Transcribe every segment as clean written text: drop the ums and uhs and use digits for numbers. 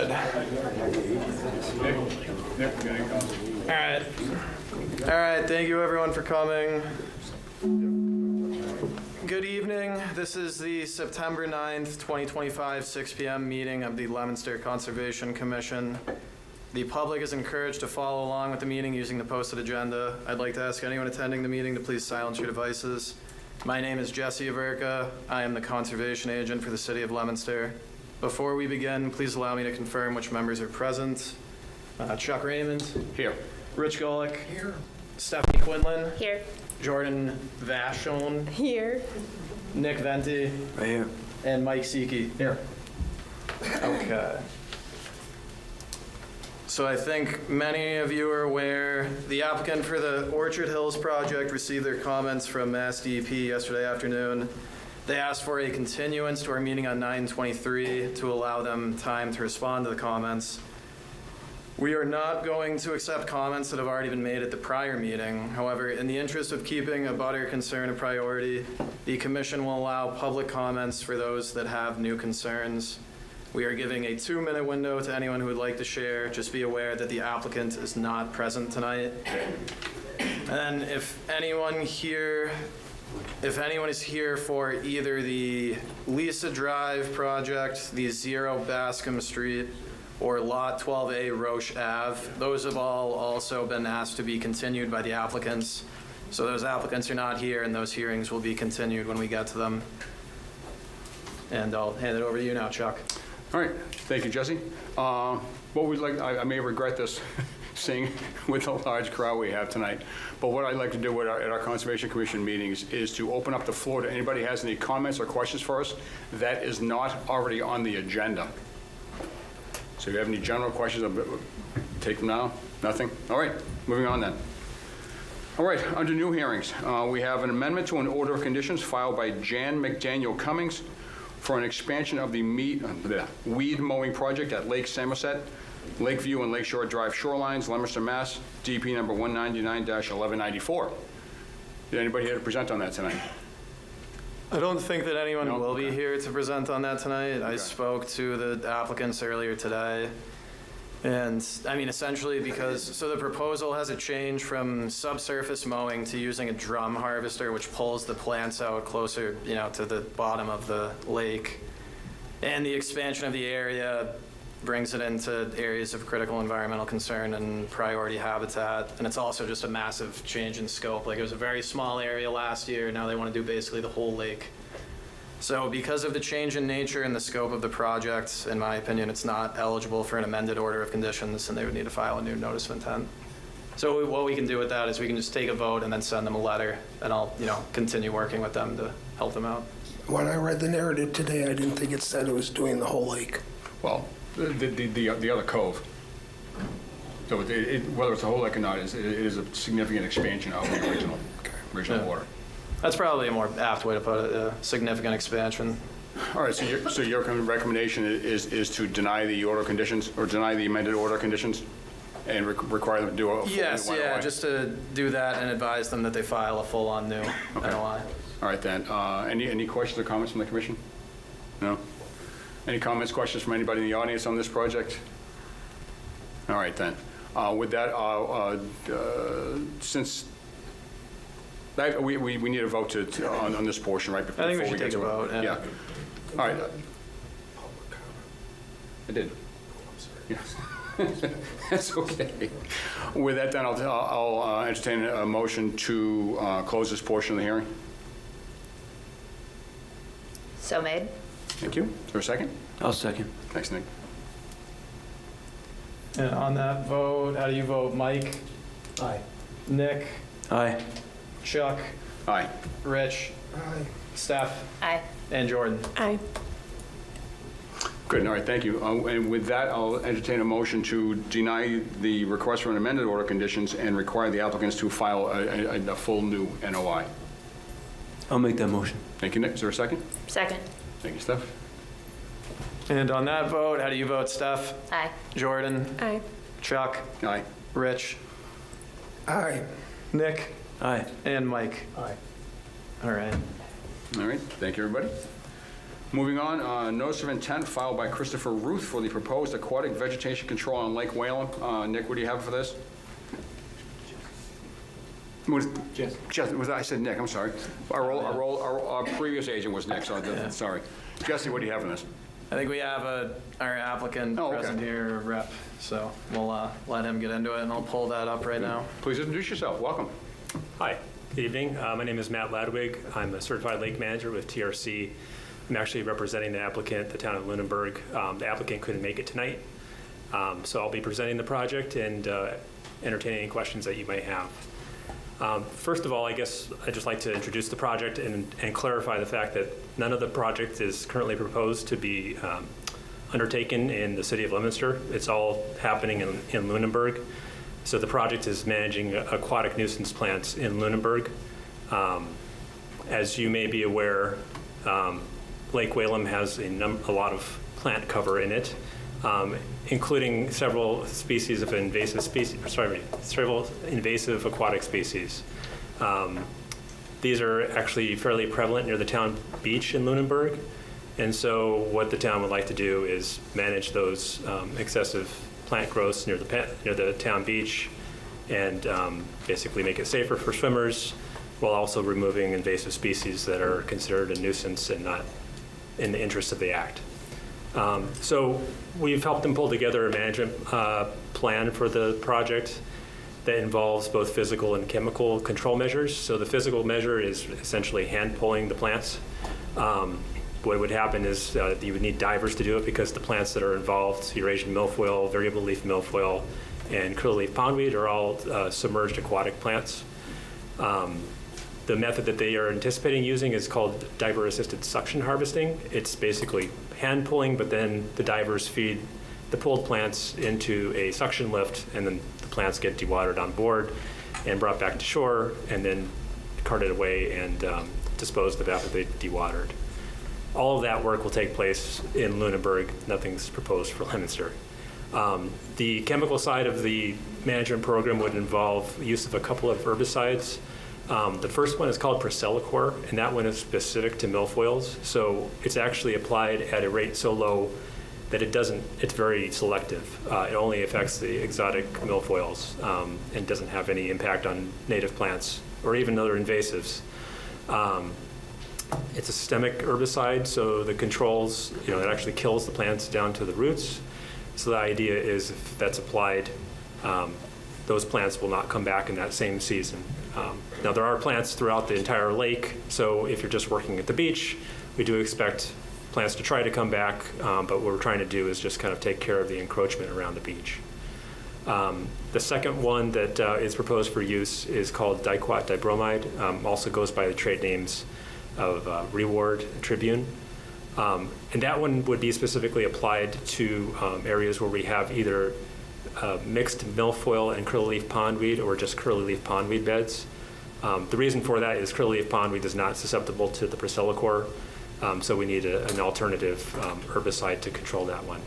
good. All right, thank you everyone for coming. Good evening. This is the September 9th, 2025, 6 p.m. meeting of the Leominster Conservation Commission. The public is encouraged to follow along with the meeting using the posted agenda. I'd like to ask anyone attending the meeting to please silence your devices. My name is Jesse Averka. I am the conservation agent for the city of Leominster. Before we begin, please allow me to confirm which members are present. Chuck Raymond. Here. Rich Golick. Here. Stephanie Quinlan. Here. Jordan Vashon. Here. Nick Venti. Right here. And Mike Seeke. Here. Okay. So I think many of you are aware, the applicant for the Orchard Hills project received their comments from Mass DEP yesterday afternoon. They asked for a continuance to our meeting on 9/23 to allow them time to respond to the comments. We are not going to accept comments that have already been made at the prior meeting. However, in the interest of keeping a butter concern a priority, the commission will allow public comments for those that have new concerns. We are giving a 2-minute window to anyone who would like to share. Just be aware that the applicant is not present tonight. And if anyone is here for either the Lisa Drive project, the 0 Bascom Street, or Lot 12A Roche Ave, those have all also been asked to be continued by the applicants. So those applicants are not here, and those hearings will be continued when we get to them. And I'll hand it over to you now, Chuck. All right, thank you, Jesse. What we'd like, I may regret this, seeing with the large crowd we have tonight, but what I'd like to do at our Conservation Commission meetings is to open up the floor to anybody who has any comments or questions for us that is not already on the agenda. So if you have any general questions, take them now. Nothing? All right, moving on then. All right, under new hearings, we have an amendment to an order of conditions filed by Jan McDaniel Cummings for an expansion of the weed mowing project at Lake Samoset, Lakeview and Lakeshore Drive shorelines, Leominster, Mass, DP number 199-1194. Is anybody here to present on that tonight? I don't think that anyone No? will be Okay. here to present on that tonight. I Okay. spoke to the applicants earlier today. And I mean, essentially so the proposal has a change from subsurface mowing to using a drum harvester, which pulls the plants out closer, to the bottom of the lake. And the expansion of the area brings it into areas of critical environmental concern and priority habitat. And it's also just a massive change in scope. Like, it was a very small area last year. Now they want to do basically the whole lake. So because of the change in nature and the scope of the project, in my opinion, it's not eligible for an amended order of conditions, and they would need to file a new notice of intent. So what we can do with that is we can just take a vote and then send them a letter, and I'll, continue working with them to help them out. When I read the narrative today, I didn't think it said it was doing the whole lake. Well, the other cove. So whether it's a whole lake or not, it is a significant expansion of the original Yeah. order. That's probably a more apt way to put it, a significant expansion. All right, so your recommendation is to deny the order conditions, or deny the amended order conditions, and require them to do a full Yes, NOI? yeah, just to do that and advise them that they file a full-on new NOI. All right, then. Any questions or comments from the commission? No? Any comments, questions from anybody in the audience on this project? All right, then. With that, since we need a vote on this portion, right? I think we should take a vote. Yeah. All right. I did. Yeah. That's okay. With that, then, I'll entertain a motion to close this portion of the hearing. So made. Thank you. Is there a second? I'll second. Thanks, Nick. And on that vote, how do you vote? Mike? Aye. Nick? Aye. Chuck? Aye. Rich? Aye. Steph? Aye. And Jordan? Aye. Good, all right, thank you. And with that, I'll entertain a motion to deny the request for an amended order of conditions and require the applicants to file a full new NOI. I'll make that motion. Thank you, Nick. Is there a second? Second. Thank you, Steph. And on that vote, how do you vote? Steph? Aye. Jordan? Aye. Chuck? Aye. Rich? Aye. Nick? Aye. And Mike? Aye. All right. All right, thank you, everybody. Moving on, notice of intent filed by Christopher Ruth for the proposed aquatic vegetation control on Lake Whalen. Nick, what do you have for this? I said Nick, I'm sorry. Our previous agent was Nick, so sorry. Jesse, what do you have in this? I think we have our applicant Oh, okay. present here, rep, so we'll let him get into it, and I'll pull that up right now. Please introduce yourself. Welcome. Hi, good evening. My name is Matt Ladwig. I'm a certified lake manager with TRC. I'm actually representing the applicant, the town of Lunenburg. The applicant couldn't make it tonight, so I'll be presenting the project and entertaining any questions that you might have. First of all, I guess I'd just like to introduce the project and clarify the fact that none of the project is currently proposed to be undertaken in the city of Leominster. It's all happening in Lunenburg. So the project is managing aquatic nuisance plants in Lunenburg. As you may be aware, Lake Whalen has a lot of plant cover in it, including several species of several invasive aquatic species. These are actually fairly prevalent near the town beach in Lunenburg. And so what the town would like to do is manage those excessive plant growths near the town beach and basically make it safer for swimmers while also removing invasive species that are considered a nuisance and not in the interest of the act. So we've helped them pull together a management plan for the project that involves both physical and chemical control measures. So the physical measure is essentially hand pulling the plants. What would happen is you would need divers to do it because the plants that are involved, Eurasian milfoil, variable leaf milfoil, and curly leaf pondweed are all submerged aquatic plants. The method that they are anticipating using is called diver-assisted suction harvesting. It's basically hand pulling, but then the divers feed the pulled plants into a suction lift, and then the plants get dewatered on board and brought back to shore, and then carted away and disposed of after they dewatered. All of that work will take place in Lunenburg. Nothing's proposed for Leominster. The chemical side of the management program would involve use of a couple of herbicides. The first one is called Priscillacor, and that one is specific to milfoils. So it's actually applied at a rate so low that it's very selective. It only affects the exotic milfoils and doesn't have any impact on native plants or even other invasives. It's a systemic herbicide, so the controls, it actually kills the plants down to the roots. So the idea is if that's applied, those plants will not come back in that same season. Now there are plants throughout the entire lake, so if you're just working at the beach, we do expect plants to try to come back, but what we're trying to do is just kind of take care of the encroachment around the beach. The second one that is proposed for use is called diquat dibromide, also goes by the trade names of Reward Tribune. And that one would be specifically applied to areas where we have either mixed milfoil and curly leaf pondweed or just curly leaf pondweed beds. The reason for that is curly leaf pondweed is not susceptible to the Priscillacor, so we need an alternative herbicide to control that one.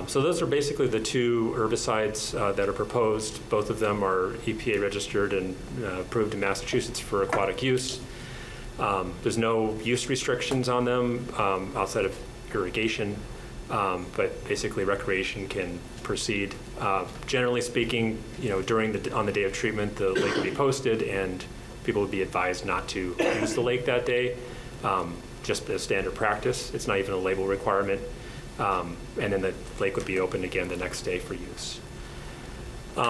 So those are basically the two herbicides that are proposed. Both of them are EPA registered and approved in Massachusetts for aquatic use. There's no use restrictions on them outside of irrigation, but basically recreation can proceed. Generally speaking, on the day of treatment, the lake will be posted and people would be advised not to use the lake that day, just as standard practice. It's not even a label requirement. And then the lake would be opened again the next day for use.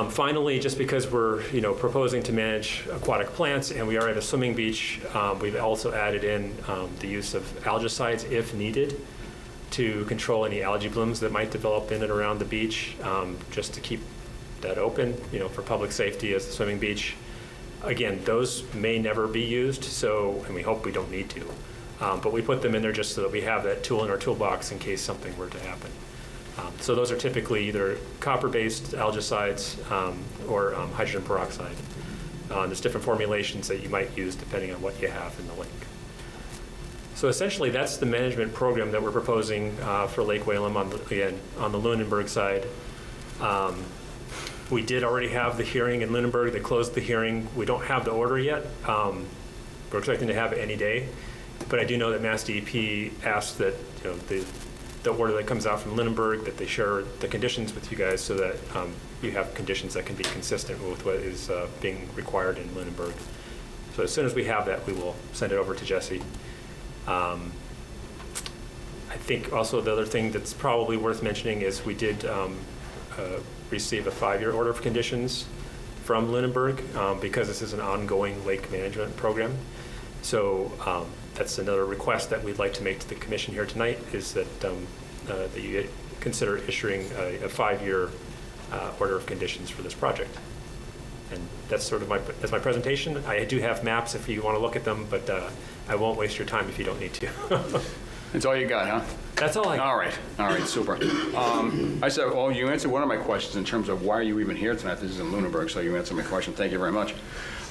Finally, just because we're proposing to manage aquatic plants and we are at a swimming beach, we've also added in the use of algicides if needed to control any algae blooms that might develop in and around the beach, just to keep that open, for public safety as a swimming beach. Again, those may never be used, and we hope we don't need to. But we put them in there just so that we have that tool in our toolbox in case something were to happen. So those are typically either copper-based algicides or hydrogen peroxide. There's different formulations that you might use depending on what you have in the lake. So essentially, that's the management program that we're proposing for Lake Whalen on the Lunenburg side. We did already have the hearing in Lunenburg. They closed the hearing. We don't have the order yet. We're expecting to have it any day. But I do know that Mass DEP asked that, the order that comes out from Lunenburg, that they share the conditions with you guys so that you have conditions that can be consistent with what is being required in Lunenburg. So as soon as we have that, we will send it over to Jesse. I think also the other thing that's probably worth mentioning is we did receive a 5-year order of conditions from Lunenburg because this is an ongoing lake management program. So that's another request that we'd like to make to the commission here tonight, is that that you consider issuing a 5-year order of conditions for this project. And that's sort of that's my presentation. I do have maps if you want to look at them, but I won't waste your time if you don't need to. That's all you got, huh? That's all I got. All right, super. I said, well, you answered one of my questions in terms of why are you even here tonight? This is in Lunenburg, so you answered my question. Thank you very much.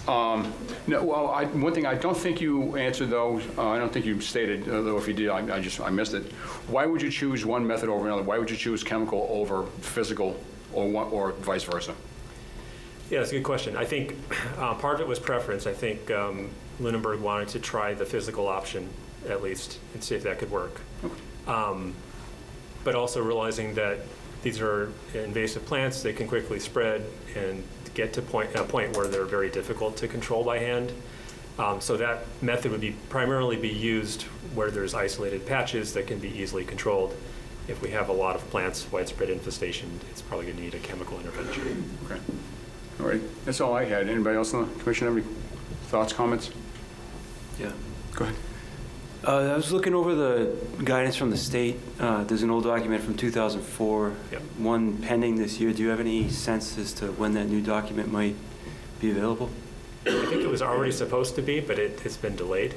No, well, one thing I don't think you answered, though, I don't think you stated, though if you did, I missed it. Why would you choose one method over another? Why would you choose chemical over physical, or vice versa? Yeah, that's a good question. I think part of it was preference. I think Lunenburg wanted to try the physical option at least and see if that could work. But also realizing that these are invasive plants, they can quickly spread and get to a point where they're very difficult to control by hand. So that method would primarily be used where there's isolated patches that can be easily controlled. If we have a lot of plants, widespread infestation, it's probably going to need a chemical intervention. Okay. All right. That's all I had. Anybody else on the commission have any thoughts, comments? Yeah. Go ahead. I was looking over the guidance from the state. There's an old document from 2004, Yep. one pending this year. Do you have any sense as to when that new document might be available? I think it was already supposed to be, but it's been delayed.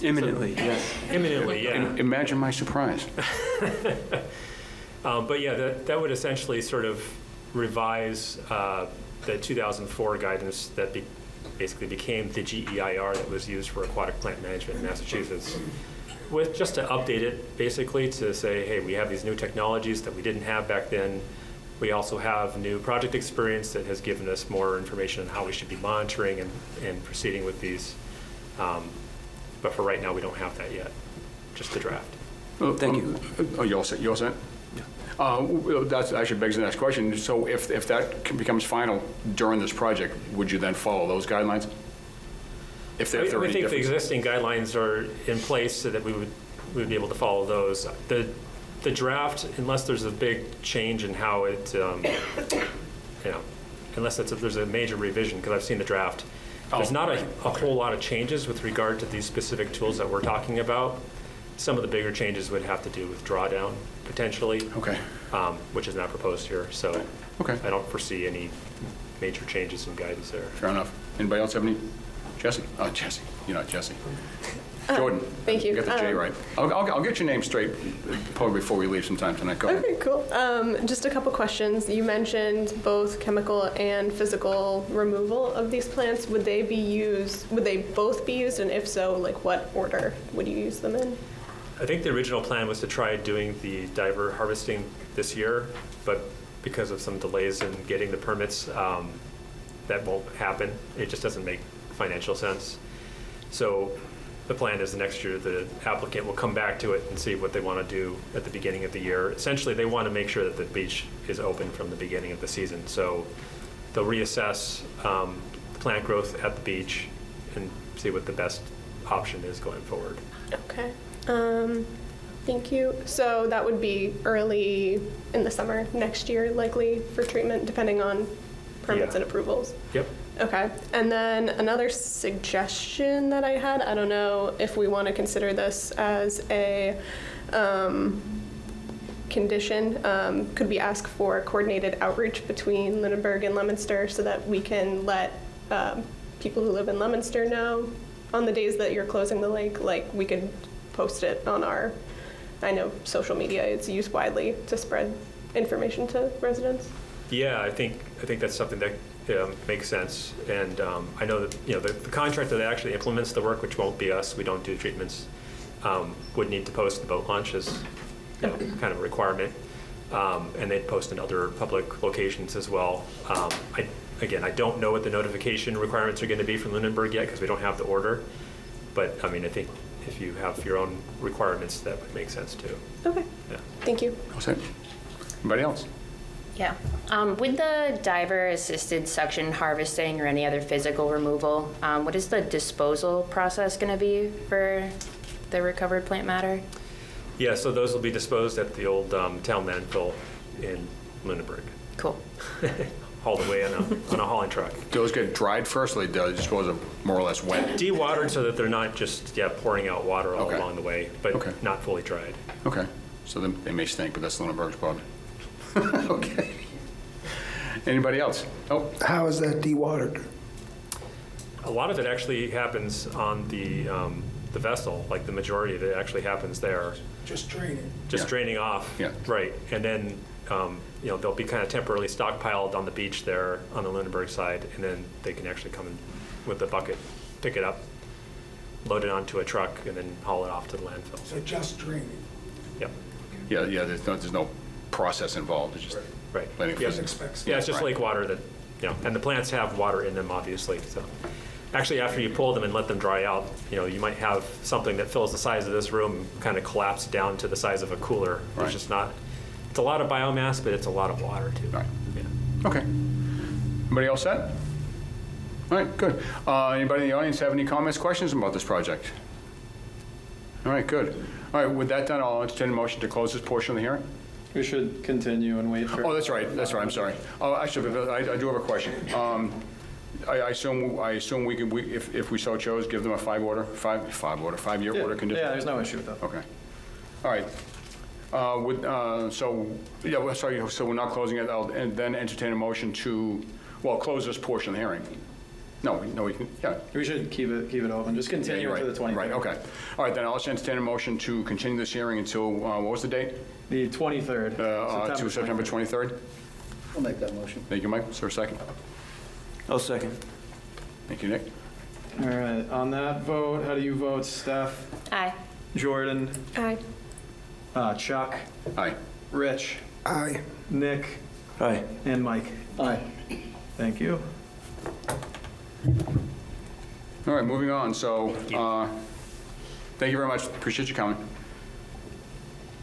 Imminently, yes. Imminently, yeah. Imagine my surprise. But yeah, that would essentially sort of revise the 2004 guidance that basically became the GEIR that was used for aquatic plant management in Massachusetts, with just to update it basically to say, hey, we have these new technologies that we didn't have back then. We also have new project experience that has given us more information on how we should be monitoring and proceeding with these. But for right now, we don't have that yet, just the draft. Thank you. Oh, you all set? You all set? Well, that actually begs the next question. So if that becomes final during this project, would you then follow those guidelines? If there are I any think the differences? existing guidelines are in place so that we would be able to follow those. The draft, unless there's a big change in how it, unless there's a major revision, because I've seen the draft, there's not a whole lot of changes with regard to these specific tools that we're talking about. Some of the bigger changes would have to do with drawdown, potentially. Okay. Which is not proposed here. So Okay. I don't foresee any major changes in guidance there. Fair enough. Anybody else have any? Jesse? Oh, Jesse. You're not Jesse. Jordan. Thank you. Get the J right. I'll get your name straight probably before we leave sometime tonight. Go ahead. Okay, cool. Just a couple questions. You mentioned both chemical and physical removal of these plants. Would they both be used? And if so, like what order would you use them in? I think the original plan was to try doing the diver harvesting this year, but because of some delays in getting the permits, that won't happen. It just doesn't make financial sense. So the plan is the next year the applicant will come back to it and see what they want to do at the beginning of the year. Essentially, they want to make sure that the beach is open from the beginning of the season. So they'll reassess plant growth at the beach and see what the best option is going forward. Okay. Thank you. So that would be early in the summer next year, likely for treatment, depending on permits Yeah. and approvals. Yep. Okay. And then another suggestion that I had, I don't know if we want to consider this as a condition. Could we ask for coordinated outreach between Lunenburg and Leominster so that we can let people who live in Leominster know on the days that you're closing the lake? Like we could post it on our, I know social media is used widely to spread information to residents. Yeah, I think that's something that makes sense. And I know that the contractor that actually implements the work, which won't be us, we don't do treatments, would need to post the boat launch as kind of a requirement, and they'd post in other public locations as well. Again, I don't know what the notification requirements are going to be from Lunenburg yet because we don't have the order. But, I mean, I think if you have your own requirements, that would make sense too. Okay, Yeah. thank you. All set? Anybody else? Yeah. With the diver-assisted suction harvesting or any other physical removal, what is the disposal process going to be for the recovered plant matter? Yeah, so those will be disposed at the old town landfill in Lunenburg, Cool. hauled away on a hauling truck. Do those get dried first, or they dispose of more or less wet? Dewatered so that they're not just, pouring out water all Okay. along the way, but Okay. not fully dried. Okay, so then they may stink, but that's Lunenburg's problem. Okay. Anybody else? Oh, How is that dewatered? A lot of it actually happens on the vessel, like the majority of it actually happens there, Just draining. just Yeah. draining off. Yeah. Right, and then, they'll be kind of temporarily stockpiled on the beach there on the Lunenburg side, and then they can actually come in with the bucket, pick it up, load it onto a truck, and then haul it off to the landfill. So just draining. Yep, yeah, there's no process involved, it's just right. letting it Yeah. freeze. Yeah, it's just Right. lake water that, and the plants have water in them, obviously, so. Actually, after you pull them and let them dry out, you might have something that fills the size of this room kind of collapse down to the size of a cooler. Right. It's just not, it's a lot of biomass, but it's a lot of water too. Right. Yeah. Okay. Anybody else set? All right, good. Anybody in the audience have any comments, questions about this project? All right, good. All right, with that done, I'll entertain a motion to close this portion of the hearing. We should continue and wait for. Oh, that's right, I'm sorry. Oh, actually, I do have a question. I assume we could, if we so chose, give them a 5-year Yeah, order condition? Yeah, there's no issue with that. Okay. All right. So we're not closing it, I'll then entertain a motion to, close this portion of the hearing. No, we can, yeah. We should keep it open, just continue Right, to the 23rd. Right, okay. All right, then I'll just entertain a motion to continue this hearing until, what was the date? The 23rd. To September 23rd? I'll make that motion. Thank you, Mike. Is there a second? I'll second. Thank you, Nick. All right, on that vote, how do you vote, Steph? Aye. Jordan? Aye. Chuck? Aye. Rich? Aye. Nick? Aye. And Mike? Aye. Thank you. All right, moving on. So, thank you very much. Appreciate you coming.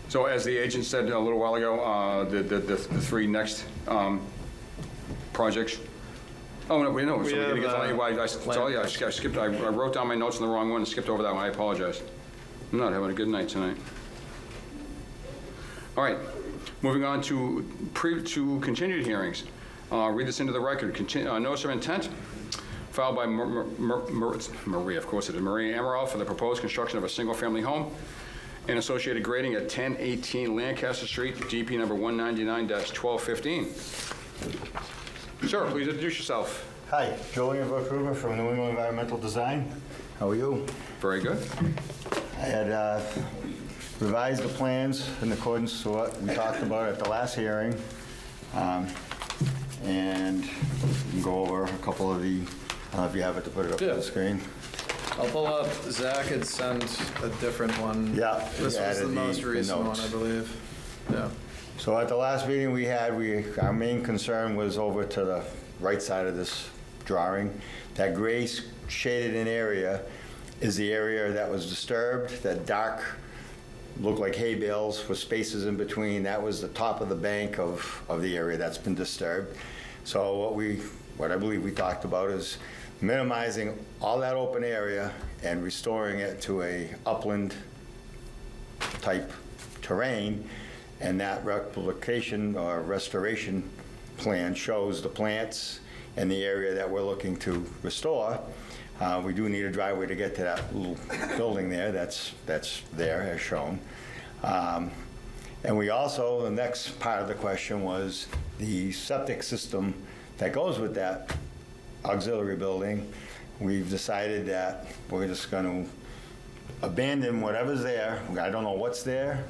So as the agent said a little while ago, the 3 next projects. Oh, no, we know. So We we're gonna get have, to that. I skipped, I wrote down my notes on the wrong one and skipped over that one. I apologize. I'm not having a good night tonight. All right, moving on to continued hearings. Read this into the record. Notice of intent filed by Maria, of course it is, Maria Amaral for the proposed construction of a single-family home and associated grading at 1018 Lancaster Street, DP number 199-1215. Sir, please introduce yourself. Hi, Julian Verkruger from New England Environmental Design. How are you? Very good. I had revised the plans in accordance to what we talked about at the last hearing. And we can go over a couple of the, I don't know if you have it to put it up on Yeah. the screen. I'll pull up, Zach had sent a different one. Yeah, This was added the the most recent one, notes. I believe. Yeah. So at the last meeting we had, our main concern was over to the right side of this drawing. That gray shaded in area is the area that was disturbed. That dark, looked like hay bales with spaces in between. That was the top of the bank of the area that's been disturbed. So what I believe we talked about is minimizing all that open area and restoring it to a upland type terrain. And that replication or restoration plan shows the plants and the area that we're looking to restore. We do need a driveway to get to that little building there that's there as shown. And we also, the next part of the question was the septic system that goes with that auxiliary building. We've decided that we're just going to abandon whatever's there. I don't know what's there,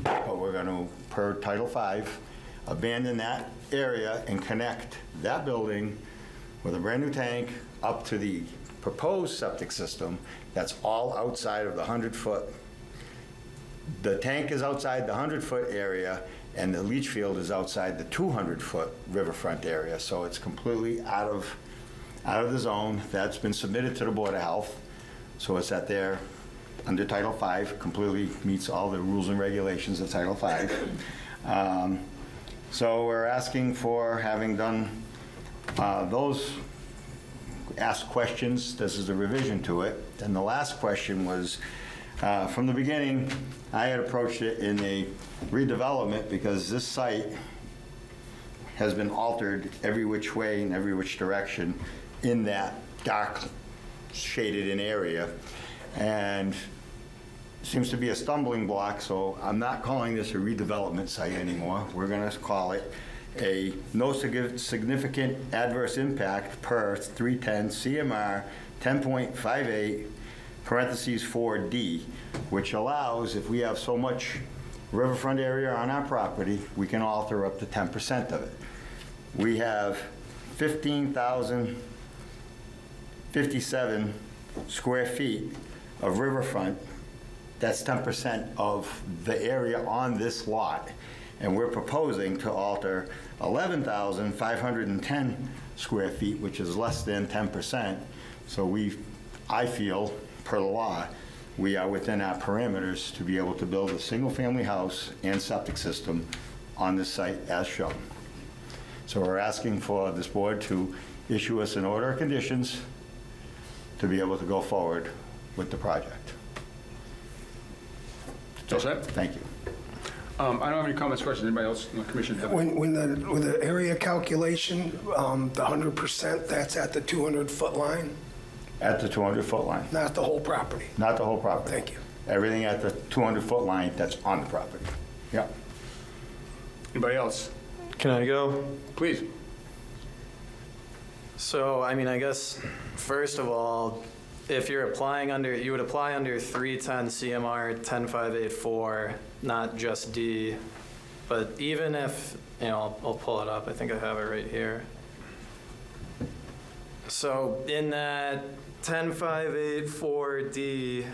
but we're going to, per Title V, abandon that area and connect that building with a brand-new tank up to the proposed septic system that's all outside of the 100-foot. The tank is outside the 100-foot area, and the leach field is outside the 200-foot riverfront area, so it's completely out of the zone. That's been submitted to the Board of Health, so it's at their, under Title V, completely meets all the rules and regulations of Title V. So we're asking for, having done those asked questions, this is a revision to it. And the last question was, from the beginning, I had approached it in a redevelopment because this site has been altered every which way and every which direction in that dark shaded in area. And seems to be a stumbling block, so I'm not calling this a redevelopment site anymore. We're going to call it a no significant adverse impact per 310 CMR 10.58 parentheses 4D, which allows, if we have so much riverfront area on our property, we can alter up to 10% of it. We have 15,057 square feet of riverfront. That's 10% of the area on this lot. And we're proposing to alter 11,510 square feet, which is less than 10%. So I feel, per the law, we are within our parameters to be able to build a single-family house and septic system on this site as shown. So we're asking for this board to issue us an order of conditions to be able to go forward with the project. All set? Thank you. I don't have any comments, questions. Anybody else in the commission have? With the area calculation, the 100%, that's at the 200-foot line, At the 200-foot line, not the whole property. not the whole property. Thank you. Everything at the 200-foot line that's on the property. Yep. Anybody else? Can I go? Please. So, I mean, I guess, first of all, if you're applying under, you would apply under 310 CMR 10584, not just D. But even if, I'll pull it up. I think I have it right here. So in that 10584D1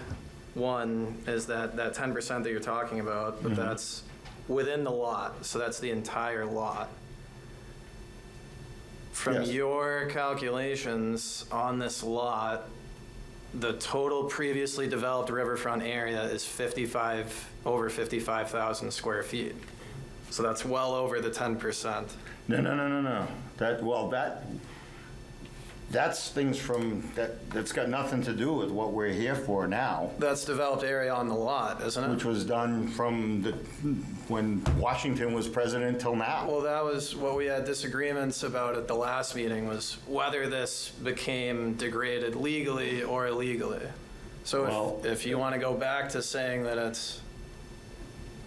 is that 10% that you're talking about, but that's within the lot. So that's the entire lot. From Yes. your calculations on this lot, the total previously developed riverfront area is over 55,000 square feet. So that's well over the 10%. No. That's things that's got nothing to do with what we're here for now, That's developed area on the lot, isn't it? which was done from when Washington was president till now. Well, that was what we had disagreements about at the last meeting, was whether this became degraded legally or illegally. So Well- if you want to go back to saying that it's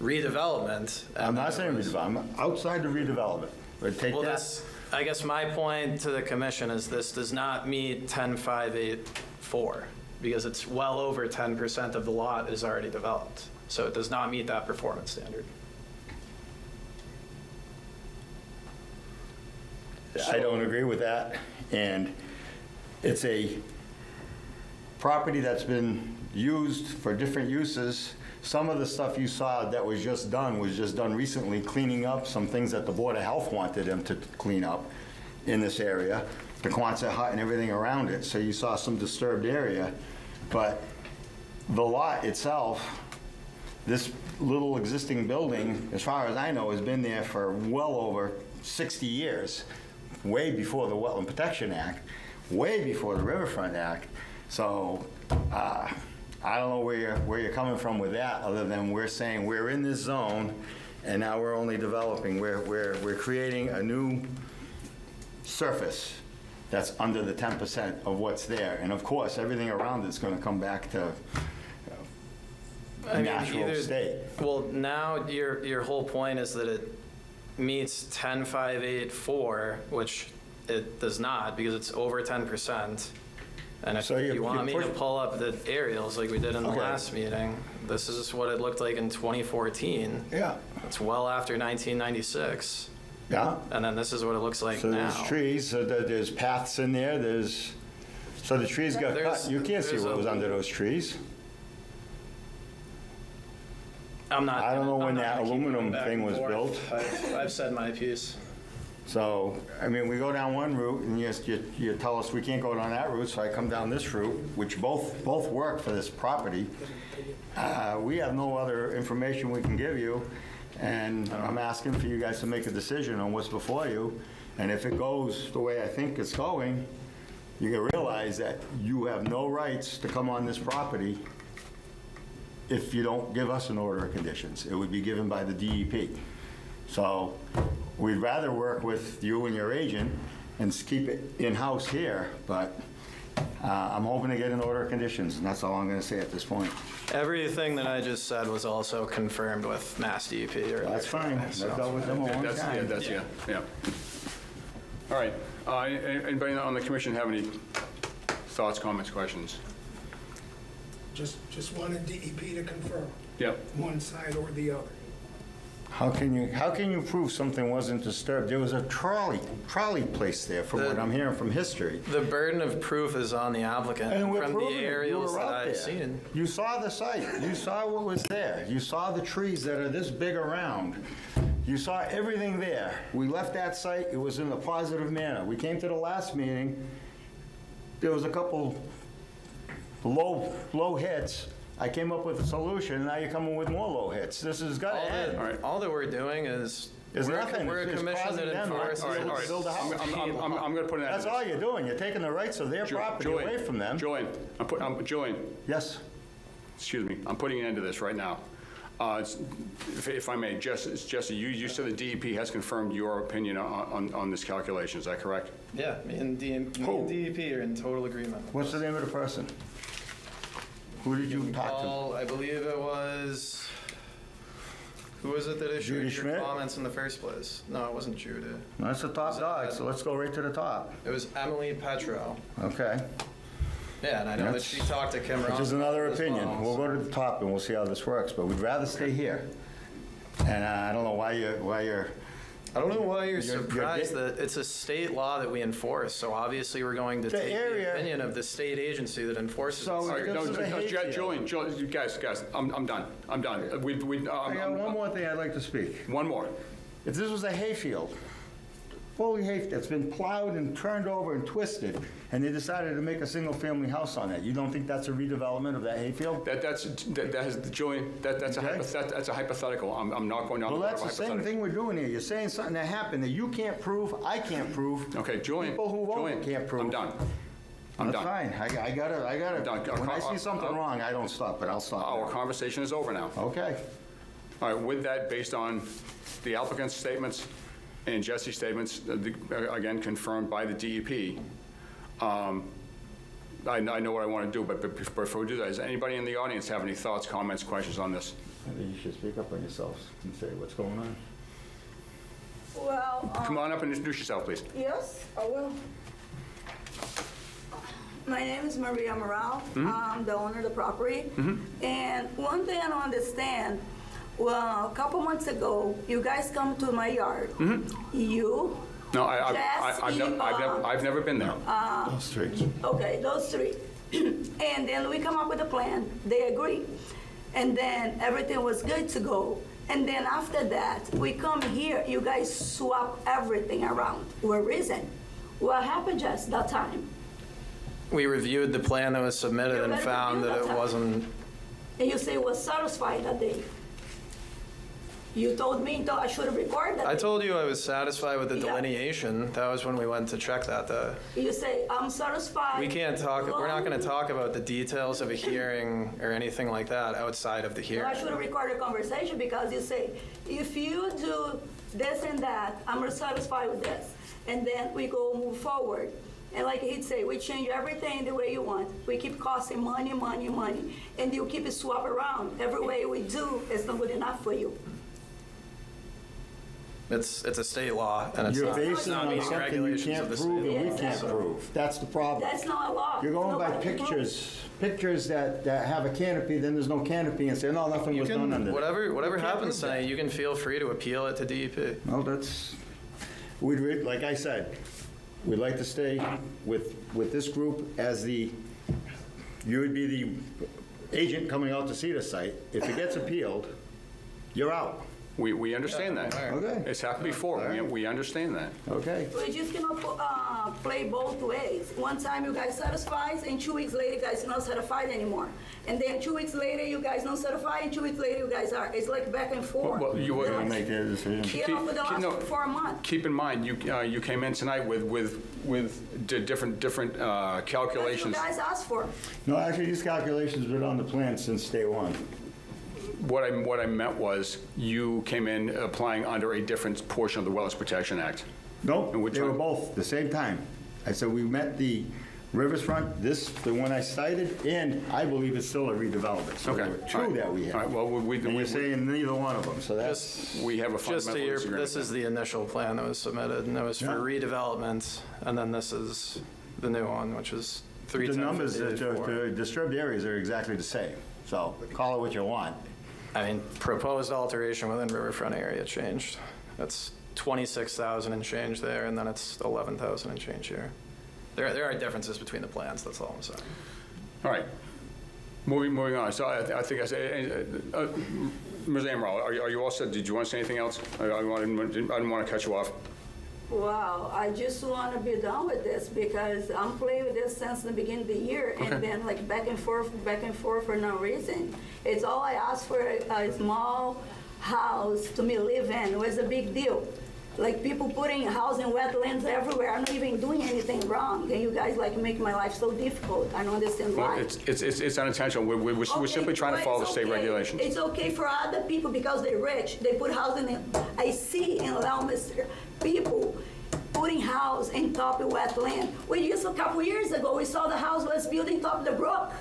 redevelopment. I'm not saying redevelopment, I'm outside the redevelopment. But take Well, that. I guess my point to the commission is this does not meet 10584 because it's well over 10% of the lot is already developed. So it does not meet that performance standard. I don't agree with that, and it's a property that's been used for different uses. Some of the stuff you saw that was just done recently, cleaning up some things that the Board of Health wanted them to clean up in this area, the Quonset hut and everything around it, so you saw some disturbed area, but the lot itself, this little existing building, as far as I know, has been there for well over 60 years, way before the Wetland Protection Act, way before the Riverfront Act. So I don't know where you're coming from with that, other than we're saying we're in this zone, and now we're only developing. We're creating a new surface that's under the 10% of what's there. And of course, everything around it's going to come back to I mean, natural either- state. Well, now your whole point is that it meets 10584, which it does not because it's over 10%. And if So you want me to push- pull up the aerials like we did in the Okay. last meeting, this is what it looked like in 2014. Yeah, It's well after 1996. yeah. And then this is what it looks like So now. there's trees, so there's paths in there, so the trees got There's- cut. You can't see there's what a- was under those trees. I'm not. I don't know I'm when not that gonna keep aluminum going back thing and was forth. built. I've said my piece. So, I mean, we go down one route, and you tell us we can't go down that route, so I come down this route, which both work for this property. We have no other information we can give you, and I'm asking for you guys to make a decision on what's before you. And if it goes the way I think it's going, you can realize that you have no rights to come on this property if you don't give us an order of conditions. It would be given by the DEP. So we'd rather work with you and your agent and keep it in-house here, but I'm hoping to get an order of conditions, and that's all I'm going to say at this point. Everything that I just said was also confirmed with Mass DEP earlier. That's fine. I've dealt with them a long time. Yeah. All right. Anybody on the commission have any thoughts, comments, questions? Just wanted DEP to confirm, Yep. one side or the other. How can you prove something wasn't disturbed? There was a trolley placed there, from what I'm hearing from history. The burden of proof is on the applicant. And we're From proving the it. You aerials were that out there. I've seen. You saw the site. You saw what was there. You saw the trees that are this big around. You saw everything there. We left that site. It was in a positive manner. We came to the last meeting. There was a couple low hits. I came up with a solution, and now you're coming with more low hits. This has got to end. All that we're doing is, There's we're nothing. a It's commission causing that them not enforces. to be able to build a house. I'm going to put an end That's to all this. you're doing. You're taking the rights of their property away from them. Joanne, Joanne, Yes. excuse me, I'm putting an end to this right now. If I may, Jesse, you said the DEP has confirmed your opinion on this calculation, is that correct? Yeah, me and DEP are in total agreement. What's the name of the person? Who did you talk to? Paul, I believe it was, who was it that issued Judy your Schmidt? comments in the first place? No, it wasn't Judy. That's the top dog, so let's go right to the top. It was Emily Petro. Okay. Yeah, and I know that she talked to Kim Ross. Which is another as well, opinion. We'll go to the top and we'll see how this works, but we'd rather stay here. And I don't know why you're, I don't know why you're You're surprised get- that it's a state law that we enforce, so obviously we're going to The take area- the opinion of the state agency that enforces So- it. All right, This is a hayfield. Joanne, you guys, I'm done. I'm done. I got one more thing I'd like to speak. One more. If this was a hayfield, fully hayfield, it's been plowed and turned over and twisted, and they decided to make a single-family house on it, you don't think that's a redevelopment of that hayfield? Joanne, that's a hypothetical. I'm not going down the Well, road of that's the same hypothetical. thing we're doing here. You're saying something that happened that you can't prove, I can't prove. Okay, Joanne. People who Joanne, vote can't prove. I'm done. I'm That's done. fine. I gotta, done. when I see something wrong, I don't stop, but I'll stop. Our conversation is over now. Okay. All right, with that, based on the applicant's statements and Jesse's statements, again, confirmed by the DEP, I know what I want to do, but before we do that, does anybody in the audience have any thoughts, comments, questions on this? I think you should speak up on yourselves and say what's going on. Well, Come on up and introduce yourself, please. yes, I will. My name is Maria Morale. I'm the owner of the property. And one thing I don't understand, well, a couple months ago, you guys come to my yard. You, No, Jesse, I've never been there. Those streets. okay, those three. And then we come up with a plan, they agree. And then everything was good to go. And then after that, we come here, you guys swap everything around. What reason? What happened just that time? We reviewed the plan that was submitted You and better found review that it that. wasn't, And you say you was satisfied that day. You told me I should have recorded that. I day. told you I was satisfied with the Yeah. delineation. That was when we went to check that day. You say, I'm satisfied. We can't talk, we're not going to talk about the details of a hearing or anything like that outside of the Well, hearing. I should have recorded a conversation because you say, if you do this and that, I'm satisfied with this. And then we go move forward. And like he'd say, we change everything the way you want. We keep costing money, money, money. And you keep it swap around. Every way we do is not good enough for you. It's a state law, and it's You're not, basing not it on meeting something you regulations can't of the prove state. and we Yes, can't that's- prove. That's the problem. That's not a law. You're going by Nobody can prove it. pictures that have a canopy, then there's no canopy, and say, no, nothing You was done can, under there. whatever can't happens prove that. tonight, you can feel free to appeal it to DEP. Well, that's, like I said, we'd like to stay with this group as you would be the agent coming out to see the site. If it gets appealed, you're out. We understand that. Okay. It's happened before. We understand that. Okay. We just cannot play both ways. One time you guys satisfied, and 2 weeks later you guys not satisfied anymore. And then 2 weeks later you guys not satisfied, and 2 weeks later you guys are. It's like back and forth. Well, you We'll make that decision. You know, for the last 4 months. Keep in mind, you came in tonight with different That's what calculations. you guys asked for. No, actually, these calculations have been on the plan since day one. What I meant was, you came in applying under a different portion of the Wetlands Protection Act. Nope, And which they were one? both the same time. I said, we met the riverfront, this, the one I cited, and I believe it's still a redevelopment. So Okay. there were All two right. that we had. All right, well, And you're saying neither one of them, so that's, we have a Just to fundamental your, disagreement. this is the initial plan that was submitted, and it was for Yeah. redevelopment, and then this is the new one, which is the 310, numbers, the 54. the disturbed areas are exactly the same. So call it what you want. I mean, proposed alteration within riverfront area changed. That's 26,000 and change there, and then it's 11,000 and change here. There are differences between the plans, that's all I'm saying. All right. Moving on. So I think I said, Ms. Amaral, are you all set? Did you want to say anything else? I didn't want to cut you off. Wow, I just want to be done with this because I'm playing with this since the beginning of the year, Okay. and then like back and forth for no reason. It's all I asked for, a small house to me live in. It was a big deal. Like people putting a house in wetlands everywhere. I'm not even doing anything wrong, and you guys like make my life so difficult. I don't understand Well, why. it's unintentional. We're simply trying to but follow the it's state okay. regulations. It's okay for other people because they're rich. They put housing in. I see in Leominster people putting house in top of wetland. We just a couple years ago we saw the house was built in top of the brook.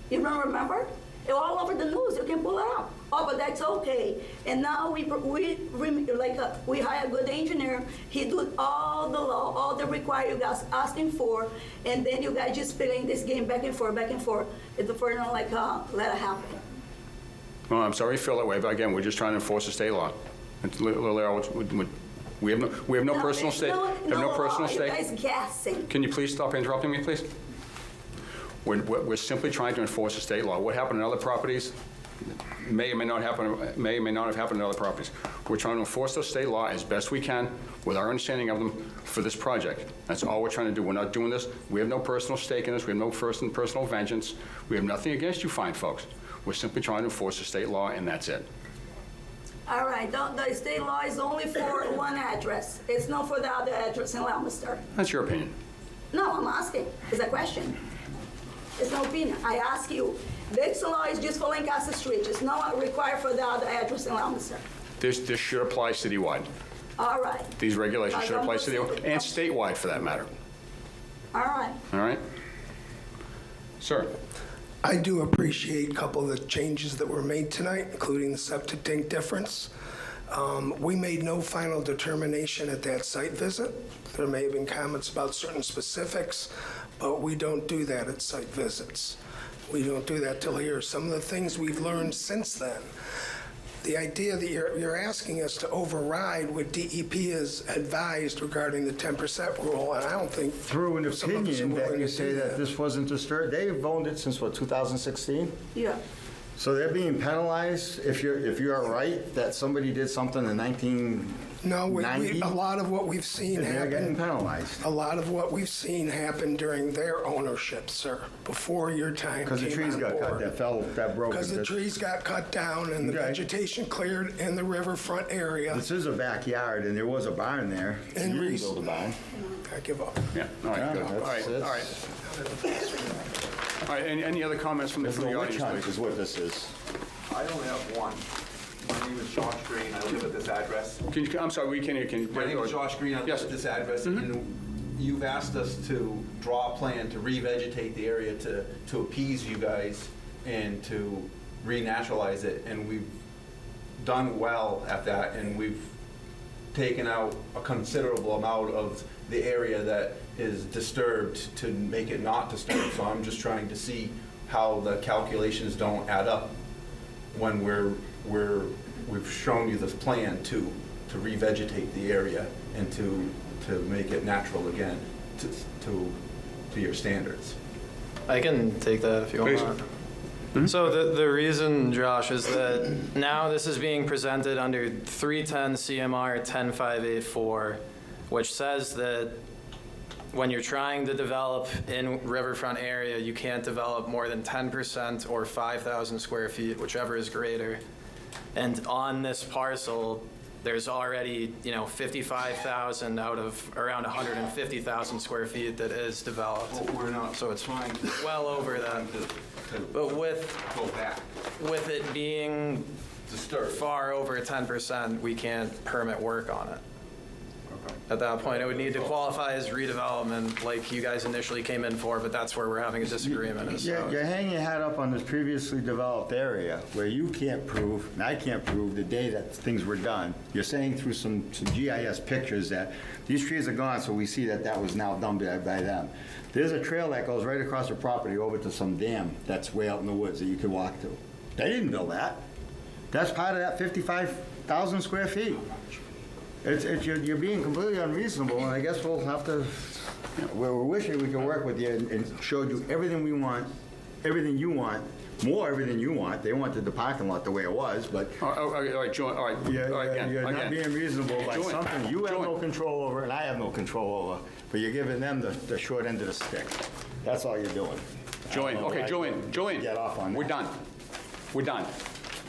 You don't remember? It was all over the news. You can pull it up. Oh, but that's okay. And now we hire a good engineer. He do all the law, all the required you guys asking for, and then you guys just playing this game back and forth. It's for not let it happen. Well, I'm sorry you feel that way, but again, we're just trying to enforce the state law. We have no personal stake. No law. You guys guessing. Can you please stop interrupting me, please? We're simply trying to enforce the state law. What happened in other properties may or may not have happened in other properties. We're trying to enforce the state law as best we can with our understanding of them for this project. That's all we're trying to do. We're not doing this. We have no personal stake in this. We have no personal vengeance. We have nothing against you fine folks. We're simply trying to enforce the state law, and that's it. All right, the state law is only for one address. It's not for the other address in Leominster. That's your opinion. No, I'm asking. It's a question. It's no opinion. I ask you. This law is just for Lancaster Street. It's not required for the other address in Leominster. This should apply citywide. All right. These regulations should apply citywide and statewide for that matter. All right. All right? Sir? I do appreciate a couple of the changes that were made tonight, including the septic tank difference. We made no final determination at that site visit. There may have been comments about certain specifics, but we don't do that at site visits. We don't do that till here. Some of the things we've learned since then. The idea that you're asking us to override what DEP has advised regarding the 10% rule, and I don't think Through an some of us are opinion that willing you to say do that this wasn't disturbed, they've owned it since, what, 2016? Yeah. So they're being penalized if you are right that somebody did something in 1990? No, a lot of what we've seen They're getting happen. penalized. A lot of what we've seen happen during their ownership, sir, before your time Because the came trees on got cut, board. that broke. Because the trees got cut down and the Okay. vegetation cleared in the riverfront area. This is a backyard, and there was a barn there. And You didn't Reese- build a barn. I give up. Yeah, all right, good. All right, all right. All right, any other comments from the There's no witch audience, hunt please? is what this is. I only have one. My name is Josh Green. I live at this address. I'm sorry, we can't hear. Can you? My name is Josh Green. I live Yes. at this address. And you've asked us to draw a plan to revegetate the area to appease you guys and to renaturalize it. And we've done well at that. And we've taken out a considerable amount of the area that is disturbed to make it not disturbed. So I'm just trying to see how the calculations don't add up when we've shown you this plan to revegetate the area and to make it natural again to your standards. I can take that if you Please. want. So the reason, Josh, is that now this is being presented under 310 CMR 10584, which says that when you're trying to develop in riverfront area, you can't develop more than 10% or 5,000 square feet, whichever is greater. And on this parcel, there's already, 55,000 out of around 150,000 square feet that is developed. Well, we're not So it's trying to well over that. But go back, with it being disturb. far over 10%, we can't permit work on it. At that point, it would need to qualify as redevelopment like you guys initially came in for, but that's where we're having a disagreement. is how- You're hanging your hat up on this previously developed area where you can't prove, and I can't prove the day that things were done. You're saying through some GIS pictures that these trees are gone, so we see that that was now done by them. There's a trail that goes right across the property over to some dam that's way out in the woods that you can walk to. They didn't build that. That's part of that 55,000 square feet. You're being completely unreasonable, and I guess we'll have to, we're wishing we could work with you and showed you everything we want, everything you want, more everything you want. They wanted the parking lot the way it was, but All right, Join, all right, you're not being reasonable by Join. something you have no Join. control over and I have no control over, but you're giving them the short end of the stick. That's all you're doing. Join, I don't know okay, why Join. you Get off on that. We're done. We're done.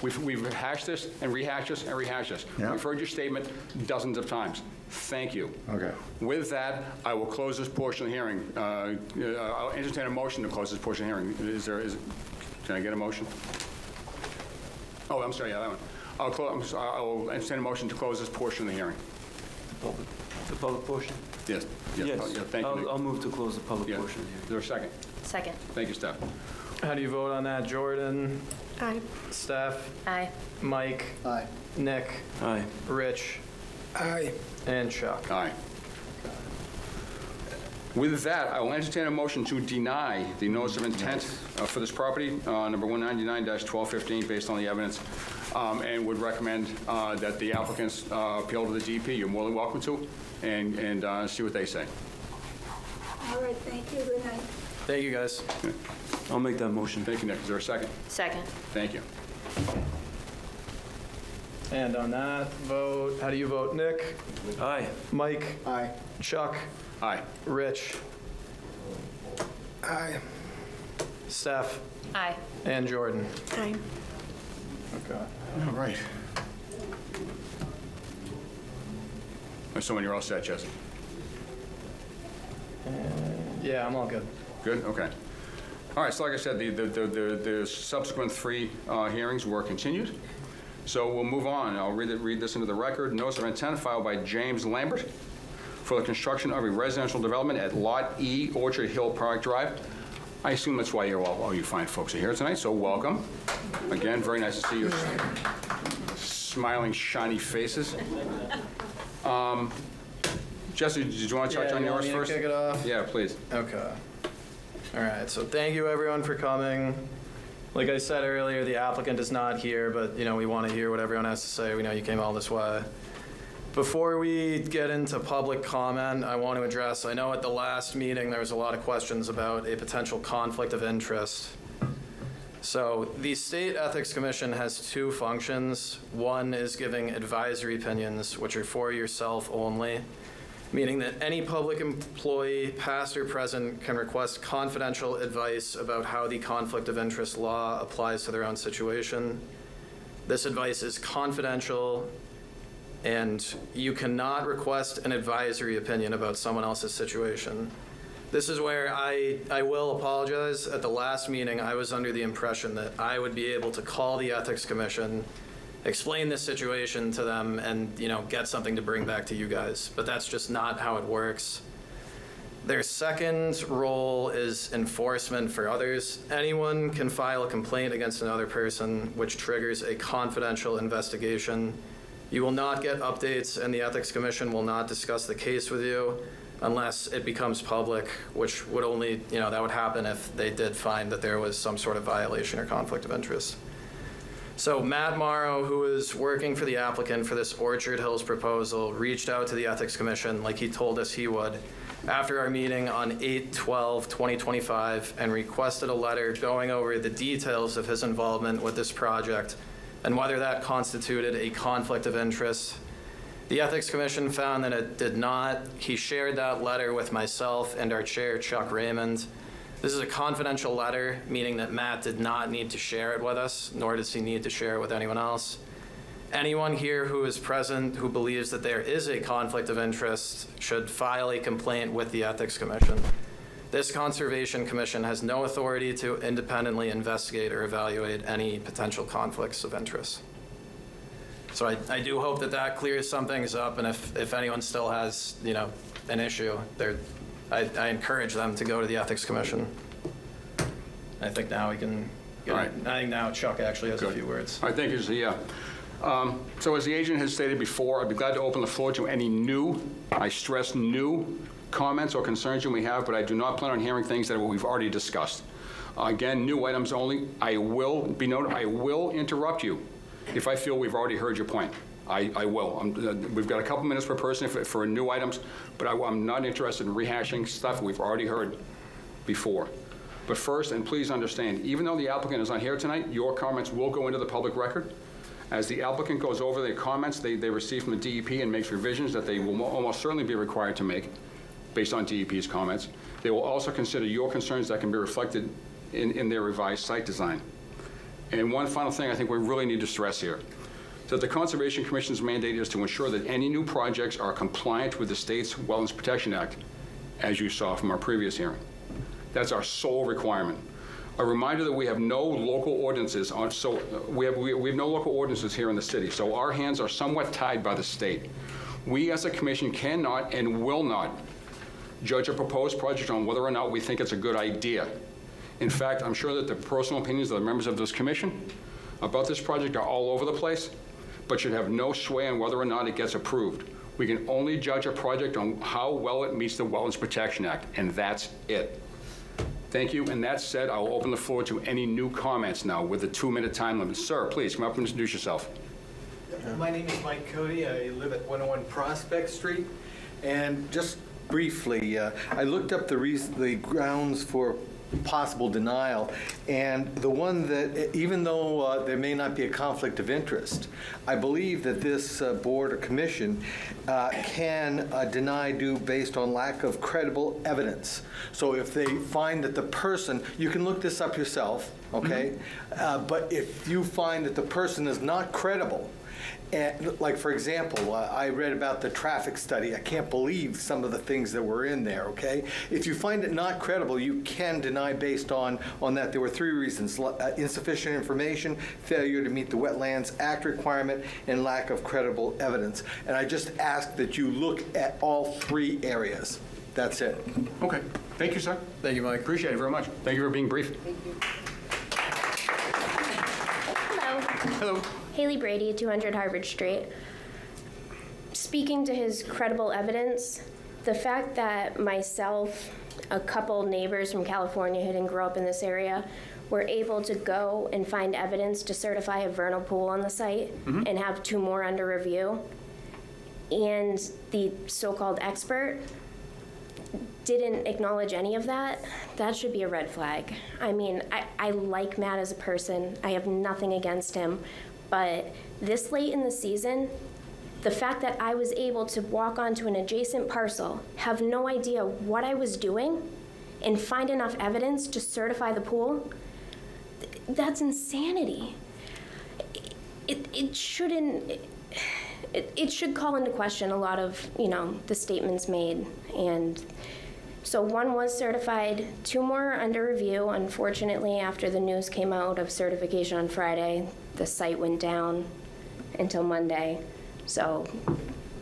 We've hashed this and rehashed this and rehashed this. Yeah. We've heard your statement dozens of times. Thank you. Okay. With that, I will close this portion of the hearing. I'll entertain a motion to close this portion of the hearing. Can I get a motion? Oh, I'm sorry, yeah, that one. I'll entertain a motion to close this portion of the hearing. The public portion? Yes. Yes. Yeah, thank you, Nick. I'll move to close the public Yeah. portion. Is there a second? Second. Thank you, Steph. How do you vote on that? Jordan, Aye. Steph, Aye. Mike, Nick, Aye. Rich, Aye. and Chuck. Aye. With that, I will entertain a motion to deny the notice of intent for this property, number 199-1215, based on the evidence, and would recommend that the applicants appeal to the DP. You're more than welcome to, and see what they say. All right, thank you, good night. Thank you, guys. I'll make that motion. Thank you, Nick. Is there a second? Second. Thank you. And on that vote, how do you vote? Nick, Aye. Mike, Chuck, Aye. Rich, Aye. Steph, Aye. and Jordan. Aye. Okay. All right. Assuming you're all set, Jesse. Yeah, I'm all good. Good, okay. All right, so like I said, the subsequent three hearings were continued. So we'll move on. I'll read this into the record. Notice of intent filed by James Lambert for the construction of a residential development at Lot E, Orchard Hill Park Drive. I assume that's why you're all you fine folks are here tonight, so welcome. Again, very nice to see your smiling, shiny faces. Jesse, did you want to touch on yours You want me first? to kick it off? Yeah, please. Okay. All right, so thank you everyone for coming. Like I said earlier, the applicant is not here, but we want to hear what everyone has to say. We know you came all this way. Before we get into public comment, I want to address, I know at the last meeting there was a lot of questions about a potential conflict of interest. So the State Ethics Commission has two functions. One is giving advisory opinions, which are for yourself only, meaning that any public employee, past or present, can request confidential advice about how the conflict of interest law applies to their own situation. This advice is confidential, and you cannot request an advisory opinion about someone else's situation. This is where I will apologize. At the last meeting, I was under the impression that I would be able to call the Ethics Commission, explain this situation to them, and get something to bring back to you guys. But that's just not how it works. Their second role is enforcement for others. Anyone can file a complaint against another person, which triggers a confidential investigation. You will not get updates, and the Ethics Commission will not discuss the case with you unless it becomes public, which would only, that would happen if they did find that there was some sort of violation or conflict of interest. So Matt Morrow, who is working for the applicant for this Orchard Hills proposal, reached out to the Ethics Commission like he told us he would after our meeting on 8/12/2025 and requested a letter going over the details of his involvement with this project and whether that constituted a conflict of interest. The Ethics Commission found that it did not. He shared that letter with myself and our chair, Chuck Raymond. This is a confidential letter, meaning that Matt did not need to share it with us, nor does he need to share it with anyone else. Anyone here who is present who believes that there is a conflict of interest should file a complaint with the Ethics Commission. This Conservation Commission has no authority to independently investigate or evaluate any potential conflicts of interest. So I do hope that that clears some things up, and if anyone still has, an issue, I encourage them to go to the Ethics Commission. I think now we can, All right. I think now Chuck actually has a Good. few words. All right, thank you, so as the agent has stated before, I'd be glad to open the floor to any new, I stress new, comments or concerns you may have, but I do not plan on hearing things that we've already discussed. Again, new items only. I will interrupt you if I feel we've already heard your point. I will. We've got a couple minutes per person for new items, but I'm not interested in rehashing stuff we've already heard before. But first, and please understand, even though the applicant is not here tonight, your comments will go into the public record. As the applicant goes over their comments they receive from the DEP and makes revisions that they will almost certainly be required to make based on DEP's comments, they will also consider your concerns that can be reflected in their revised site design. And one final thing I think we really need to stress here, that the Conservation Commission's mandate is to ensure that any new projects are compliant with the state's Wetlands Protection Act, as you saw from our previous hearing. That's our sole requirement. A reminder that we have no local ordinances we have no local ordinances here in the city, so our hands are somewhat tied by the state. We as a commission cannot and will not judge a proposed project on whether or not we think it's a good idea. In fact, I'm sure that the personal opinions of the members of this commission about this project are all over the place, but should have no sway on whether or not it gets approved. We can only judge a project on how well it meets the Wetlands Protection Act, and that's it. Thank you, and that said, I will open the floor to any new comments now with a 2-minute time limit. Sir, please come up and introduce yourself. My name is Mike Cody. I live at 101 Prospect Street. And just briefly, I looked up the grounds for possible denial, and the one that, even though there may not be a conflict of interest, I believe that this board or commission can deny due based on lack of credible evidence. So if they find that the person, you can look this up yourself, okay? But if you find that the person is not credible, and like, for example, I read about the traffic study. I can't believe some of the things that were in there, okay? If you find it not credible, you can deny based on that. There were 3 reasons: insufficient information, failure to meet the Wetlands Act requirement, and lack of credible evidence. And I just ask that you look at all 3 areas. That's it. Okay. Thank you, sir. Thank you, Mike. Appreciate it very much. Thank you for being brief. Hello. Hello. Haley Brady, 200 Harvard Street. Speaking to his credible evidence, the fact that myself, a couple neighbors from California who didn't grow up in this area, were able to go and find evidence to certify a vernal pool on the site and have 2 more under review, and the so-called expert didn't acknowledge any of that, that should be a red flag. I mean, I like Matt as a person. I have nothing against him. But this late in the season, the fact that I was able to walk onto an adjacent parcel, have no idea what I was doing, and find enough evidence to certify the pool, that's insanity. It shouldn't. It should call into question a lot of, the statements made. And so 1 was certified, 2 more are under review. Unfortunately, after the news came out of certification on Friday, the site went down until Monday. So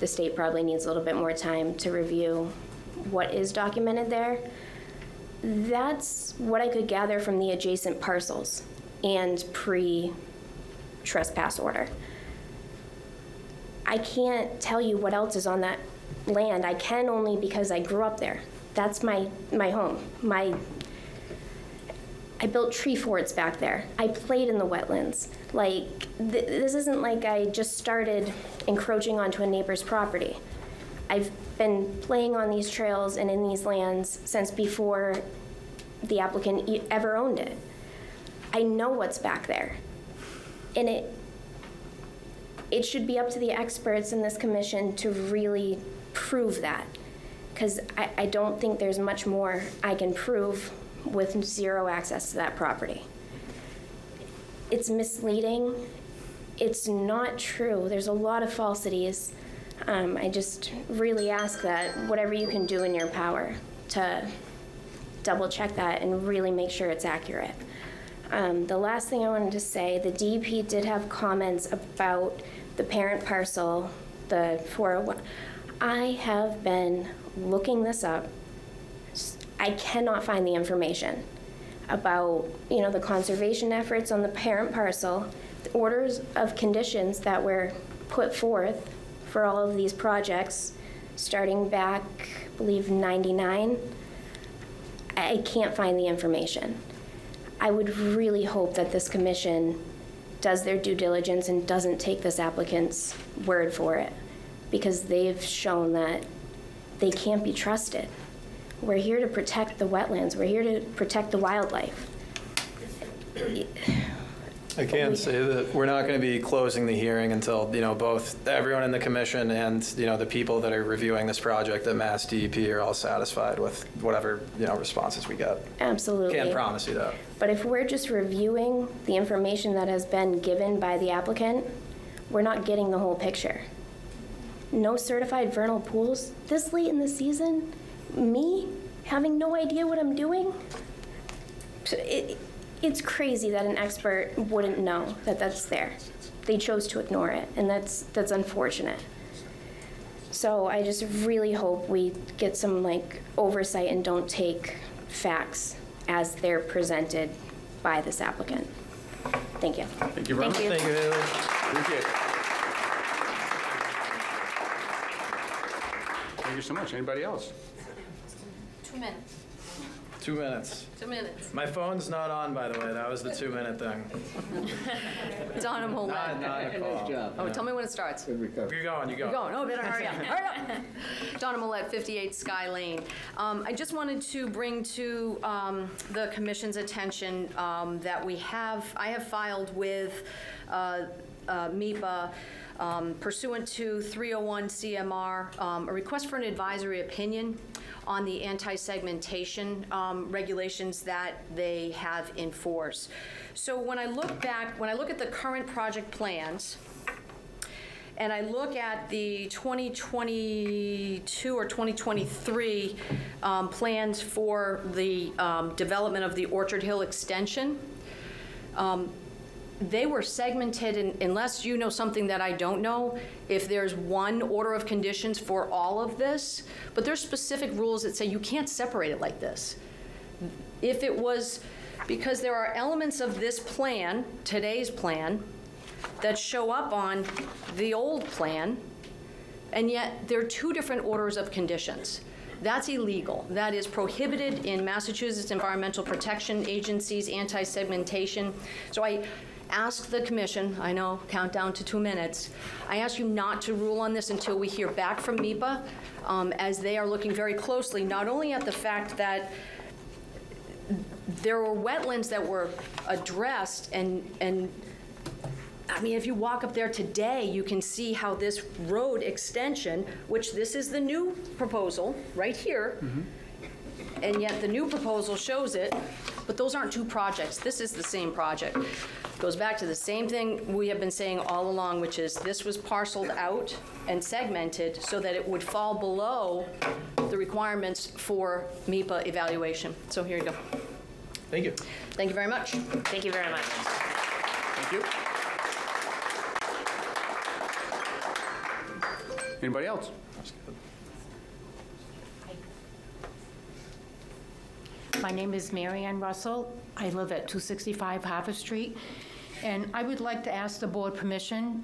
the state probably needs a little bit more time to review what is documented there. That's what I could gather from the adjacent parcels and pre-trespass order. I can't tell you what else is on that land. I can only because I grew up there. That's my home. I built tree forts back there. I played in the wetlands. Like, this isn't like I just started encroaching onto a neighbor's property. I've been playing on these trails and in these lands since before the applicant ever owned it. I know what's back there. And it should be up to the experts in this commission to really prove that. Because I don't think there's much more I can prove with zero access to that property. It's misleading. It's not true. There's a lot of falsities. I just really ask that whatever you can do in your power to double check that and really make sure it's accurate. The last thing I wanted to say, the DEP did have comments about the parent parcel, the 401. I have been looking this up. I cannot find the information about, the conservation efforts on the parent parcel, the orders of conditions that were put forth for all of these projects starting back, I believe, 99. I can't find the information. I would really hope that this commission does their due diligence and doesn't take this applicant's word for it, because they've shown that they can't be trusted. We're here to protect the wetlands. We're here to protect the wildlife. I can say that we're not going to be closing the hearing until, both everyone in the commission and, the people that are reviewing this project at Mass DEP are all satisfied with whatever, responses we get. Absolutely. Can't promise you that. But if we're just reviewing the information that has been given by the applicant, we're not getting the whole picture. No certified vernal pools this late in the season, me having no idea what I'm doing. It's crazy that an expert wouldn't know that that's there. They chose to ignore it, and that's unfortunate. So I just really hope we get some oversight and don't take facts as they're presented by this applicant. Thank you. Thank you very much. Thank you, Haley. Appreciate it. Thank you so much. Anybody else? 2 minutes. 2 minutes. 2 minutes. My phone's not on, by the way. That was the 2-minute thing. Donna Millette. Not a call. Oh, tell me when it starts. You're going, you go. You're going. Oh, better hurry up. Hurry up. Donna Millette, 58 Sky Lane. I just wanted to bring to the commission's attention that I have filed with MIPA pursuant to 301 CMR, a request for an advisory opinion on the anti-segmentation regulations that they have in force. So when I look at the current project plans, and I look at the 2022 or 2023 plans for the development of the Orchard Hill extension, they were segmented, unless you know something that I don't know, if there's one order of conditions for all of this, but there's specific rules that say you can't separate it like this. If it was, because there are elements of this plan, today's plan, that show up on the old plan, and yet they're two different orders of conditions. That's illegal. That is prohibited in Massachusetts Environmental Protection Agency's anti-segmentation. So I ask the commission, I know, countdown to 2 minutes, I ask you not to rule on this until we hear back from MIPA, as they are looking very closely, not only at the fact that there were wetlands that were addressed, and I mean, if you walk up there today, you can see how this road extension, which this is the new proposal right here, and yet the new proposal shows it, but those aren't two projects. This is the same project. Goes back to the same thing we have been saying all along, which is this was parceled out and segmented so that it would fall below the requirements for MIPA evaluation. So here you go. Thank you. Thank you very much. Thank you very much. Thank you. Anybody else? My name is Mary Ann Russell. I live at 265 Harvard Street. And I would like to ask the board permission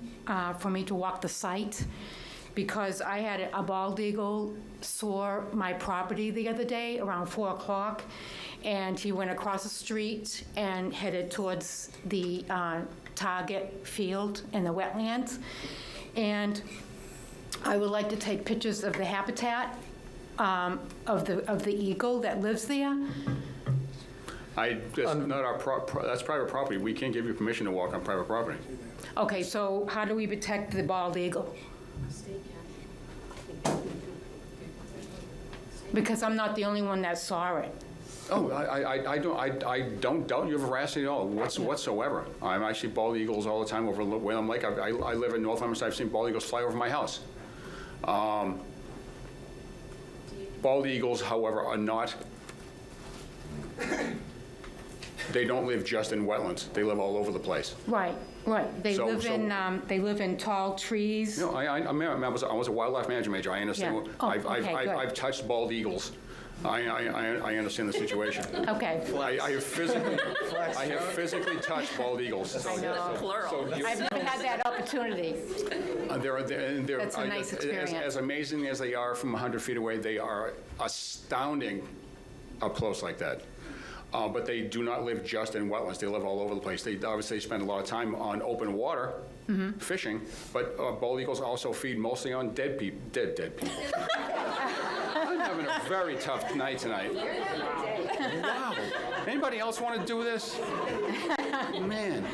for me to walk the site because I had a bald eagle soar my property the other day around 4 o'clock, and he went across the street and headed towards the target field in the wetlands. And I would like to take pictures of the habitat of the eagle that lives there. That's not our, that's private property. We can't give you permission to walk on private property. Okay, so how do we protect the bald eagle? Because I'm not the only one that saw it. Oh, I don't doubt your veracity at all whatsoever. I see bald eagles all the time over Whalum Lake. I live in North Leominster. I've seen bald eagles fly over my house. Bald eagles, however, are not. They don't live just in wetlands. They live all over the place. Right. They live in tall trees. You know, I was a wildlife management major. I understand. Yeah. Oh, okay, good. I've touched bald eagles. I understand the situation. Okay. I have physically touched bald eagles. I know. Plural. I've never had that opportunity. That's a nice experience. As amazing as they are from 100 feet away, they are astounding up close like that. But they do not live just in wetlands. They live all over the place. They obviously spend a lot of time on open water, fishing, but bald eagles also feed mostly on dead people. I'm having a very tough night tonight. Wow. Anybody else want to do this? Man.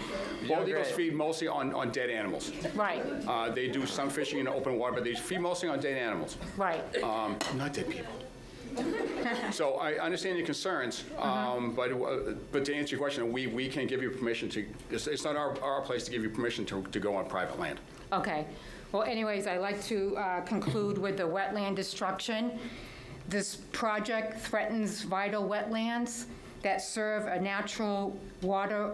Bald eagles feed mostly on dead animals. Right. They do some fishing in open water, but they feed mostly on dead animals. Right. Not dead people. So I understand your concerns, but to answer your question, we can give you permission to. It's not our place to give you permission to go on private land. Okay. Well, anyways, I'd like to conclude with the wetland destruction. This project threatens vital wetlands that serve a natural water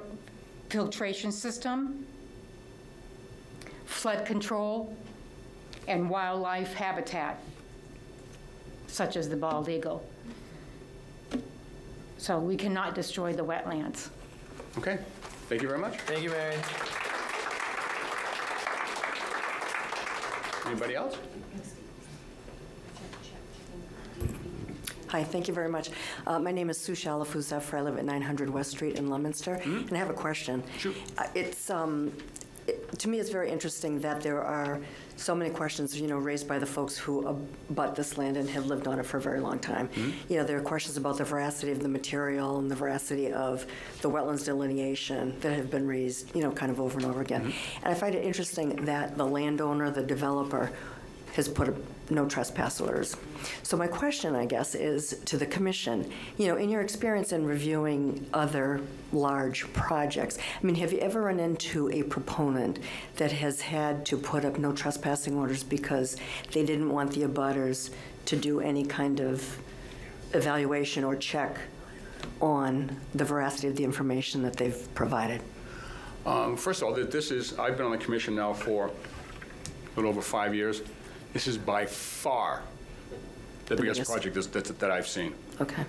filtration system, flood control, and wildlife habitat, such as the bald eagle. So we cannot destroy the wetlands. Okay. Thank you very much. Thank you, Mary. Anybody else? Hi, thank you very much. My name is Sue Shalafuzefra. I live at 900 West Street in Leominster, and I have a question. Sure. To me, it's very interesting that there are so many questions, raised by the folks who abut this land and have lived on it for a very long time. There are questions about the veracity of the material and the veracity of the wetlands delineation that have been raised, kind of over and over again. And I find it interesting that the landowner, the developer, has put up no trespass orders. So my question, I guess, is to the commission, in your experience in reviewing other large projects, have you ever run into a proponent that has had to put up no trespassing orders because they didn't want the abutters to do any kind of evaluation or check on the veracity of the information that they've provided? First of all, I've been on the commission now for a little over 5 years. This is by far the biggest project that I've seen. Okay.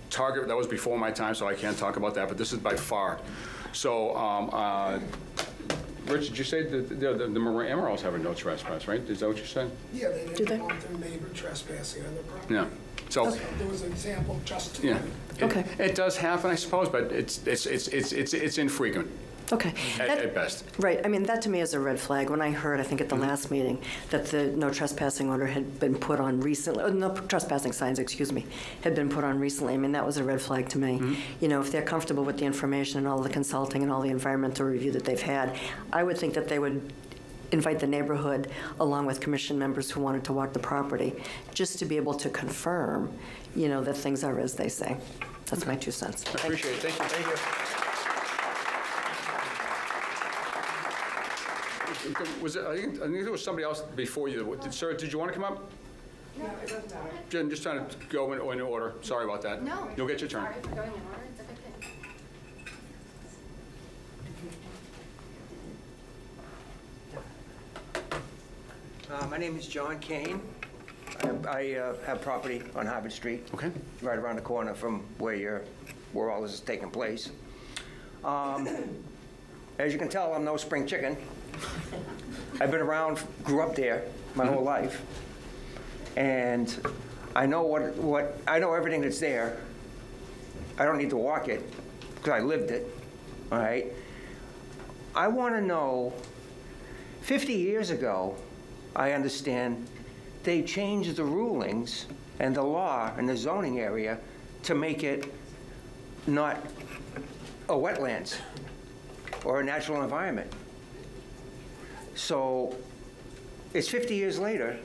Target, that was before my time, so I can't talk about that, but this is by far. So, Rich, did you say the Emeralds have a no trespass, right? Is that what you said? Yeah, they didn't want their neighbor trespassing on their property. Yeah. So there was an example just to It does happen, I suppose, but it's infrequent. Okay. At best. Right. That to me is a red flag. When I heard, I think at the last meeting, that the no trespassing order had been put on recently, no trespassing signs, had been put on recently. That was a red flag to me. If they're comfortable with the information and all the consulting and all the environmental review that they've had, I would think that they would invite the neighborhood, along with commission members who wanted to walk the property, just to be able to confirm, that things are as they say. That's my 2 cents. I appreciate it. Thank you. Thank you. I think there was somebody else before you. Sir, did you want to come up? No, it doesn't matter. Jen, just trying to go in order. Sorry about that. No. You'll get your turn. Sorry for going in order. It's a good thing. My name is John Kane. I have property on Harvard Street. Okay. Right around the corner from where all this is taking place. As you can tell, I'm no spring chicken. I've been around, grew up there my whole life, and I know I know everything that's there. I don't need to walk it, because I lived it, all right? I want to know, 50 years ago, I understand, they changed the rulings and the law in the zoning area to make it not a wetlands or a natural environment. So it's 50 years later,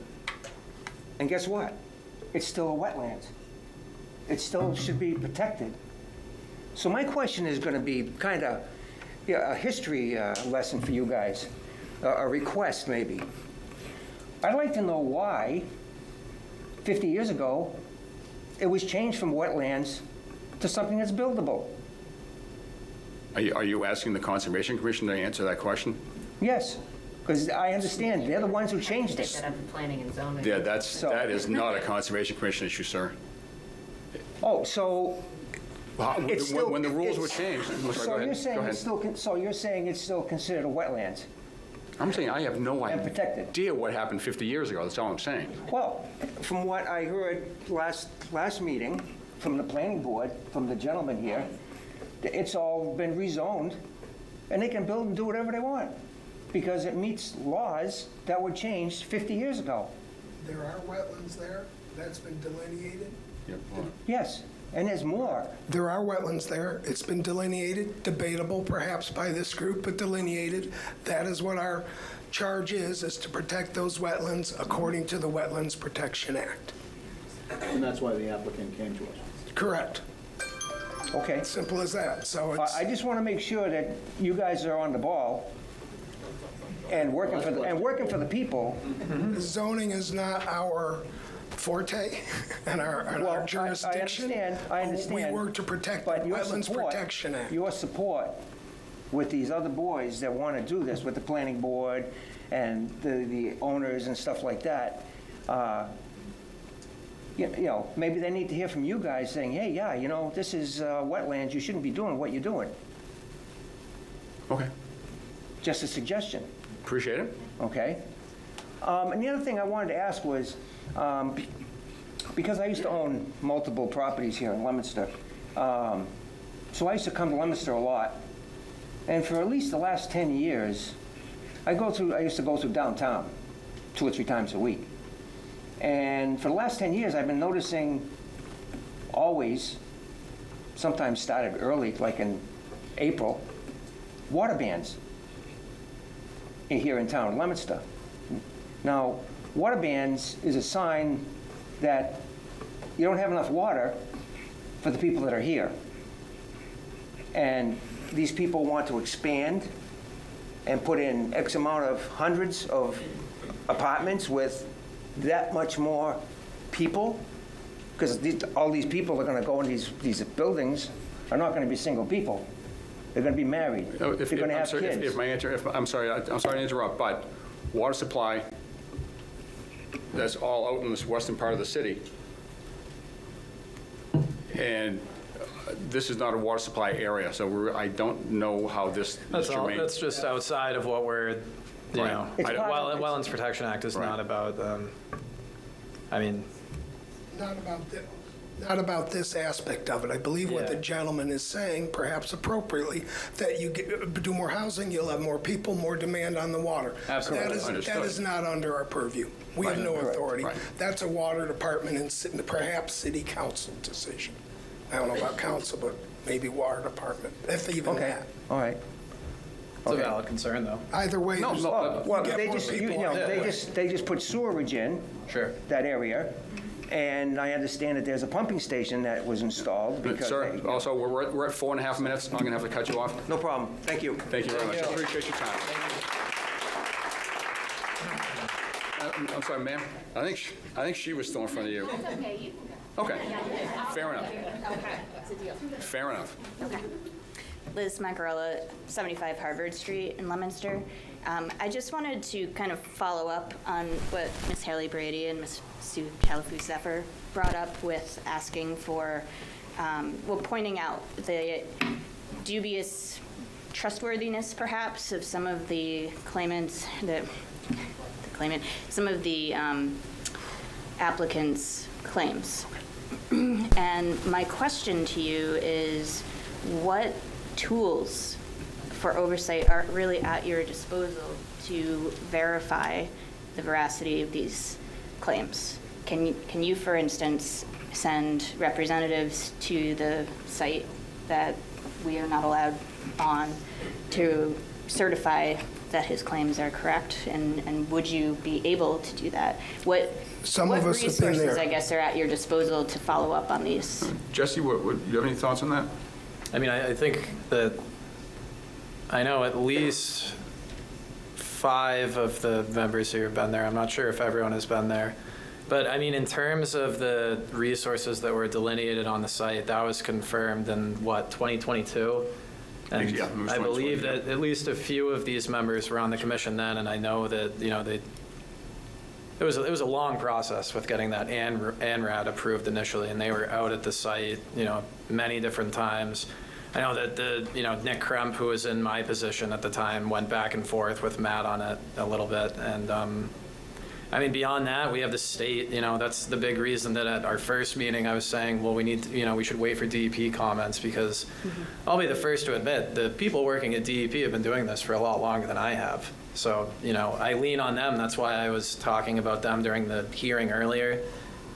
and guess what? It's still a wetlands. It still should be protected. So my question is going to be kind of a history lesson for you guys, a request maybe. I'd like to know why, 50 years ago, it was changed from wetlands to something that's buildable. Are you asking the Conservation Commission to answer that question? Yes, because I understand, they're the ones who changed Take it. that up in planning and zoning. Yeah, that is not a Conservation Commission issue, sir. Oh, so it's still... When the rules were changed. I'm sorry, So go ahead. you're saying Go ahead. it's still, so you're saying it's still considered a wetlands? I'm saying I have no And protected. idea what happened 50 years ago. That's all I'm saying. Well, from what I heard last meeting, from the planning board, from the gentleman here, it's all been rezoned, and they can build and do whatever they want, because it meets laws that were changed 50 years ago. There are wetlands there, that's been delineated. Yep. Yes, and there's more. There are wetlands there, it's been delineated, debatable perhaps by this group, but delineated. That is what our charge is to protect those wetlands according to the Wetlands Protection Act. And that's why the applicant came to us. Correct. Okay. Simple as that. So it's, I just want to make sure that you guys are on the ball and working for the people. zoning is not our forte and our Well, jurisdiction. I understand. We work to protect the But your Wetlands support- Protection Act. Your support with these other boys that want to do this, with the planning board and the owners and stuff like that, you know, maybe they need to hear from you guys saying, hey, yeah, you know, this is wetlands, you shouldn't be doing what you're doing. Okay. Just a suggestion, Appreciate it. okay? And the other thing I wanted to ask was, because I used to own multiple properties here in Leominster, so I used to come to Leominster a lot, and for at least the last 10 years, I used to go through downtown 2 or 3 times a week. And for the last 10 years, I've been noticing always, sometimes started early, like in April, water bans here in town, Leominster. Now, water bans is a sign that you don't have enough water for the people that are here. And these people want to expand and put in X amount of hundreds of apartments with that much more people, because all these people are going to go in these buildings are not going to be single people. They're going to be married. They're going to have kids. I'm sorry to interrupt, but water supply, that's all out in this western part of the city. And this is not a water supply area, so I don't know how this That's is all, germane. that's just outside of what we're, you Right. know, It's part of- Wetlands Protection Act is Right. not about, I mean, Not about this aspect of it. I believe what the Yeah. gentleman is saying, perhaps appropriately, that you do more housing, you'll have more people, more demand on the water. Absolutely. That Understood. is not under our purview. We have Right. no Correct. authority. Right. That's a water department and perhaps city council decision. I don't know about council, but maybe water department, if even Okay, that. all right. it's a valid concern, though. Either way, No, there's- no, Well, get they more just, people on that way. they just put sewerage in Sure. that area, and I understand that there's a pumping station that was installed because... Sir, they- also, we're at 4.5 minutes. I'm going to have to cut you off. No problem, thank you. Thank you very much. I appreciate your time. I'm sorry, ma'am. I think she was still in front of you. That's okay, you can go. Okay, fair enough. Okay, it's a deal. Fair enough. Okay. Liz Macarella, 75 Harvard Street in Leominster. I just wanted to kind of follow up on what Ms. Haley Brady and Ms. Sue Calafu-Zephyr brought up with asking for, well, pointing out the dubious trustworthiness, perhaps, of some of the claimants that claimant, some of the applicant's claims. And my question to you is, what tools for oversight are really at your disposal to verify the veracity of these claims? Can you, for instance, send representatives to the site that we are not allowed on to certify that his claims are correct? And would you be able to do that? What resources, I guess, are at your disposal to follow up on these? Jesse, do you have any thoughts on that? I mean, I think that I know at least 5 of the members here have been there. I'm not sure if everyone has been there. But I mean, in terms of the resources that were delineated on the site, that was confirmed in what, 2022? And Yeah, it was I believe 2020, that at least a few of these members were on the commission then, and I know that, you know, it was a long process with getting that ANRAD approved initially, and they were out at the site, you know, many different times. I know that Nick Kremp, who was in my position at the time, went back and forth with Matt on it a little bit, and I mean, beyond that, we have the state, you know, that's the big reason that at our first meeting I was saying, well, we need to, we should wait for DEP comments, because I'll be the first to admit, the people working at DEP have been doing this for a lot longer than I have. So, I lean on them. That's why I was talking about them during the hearing earlier.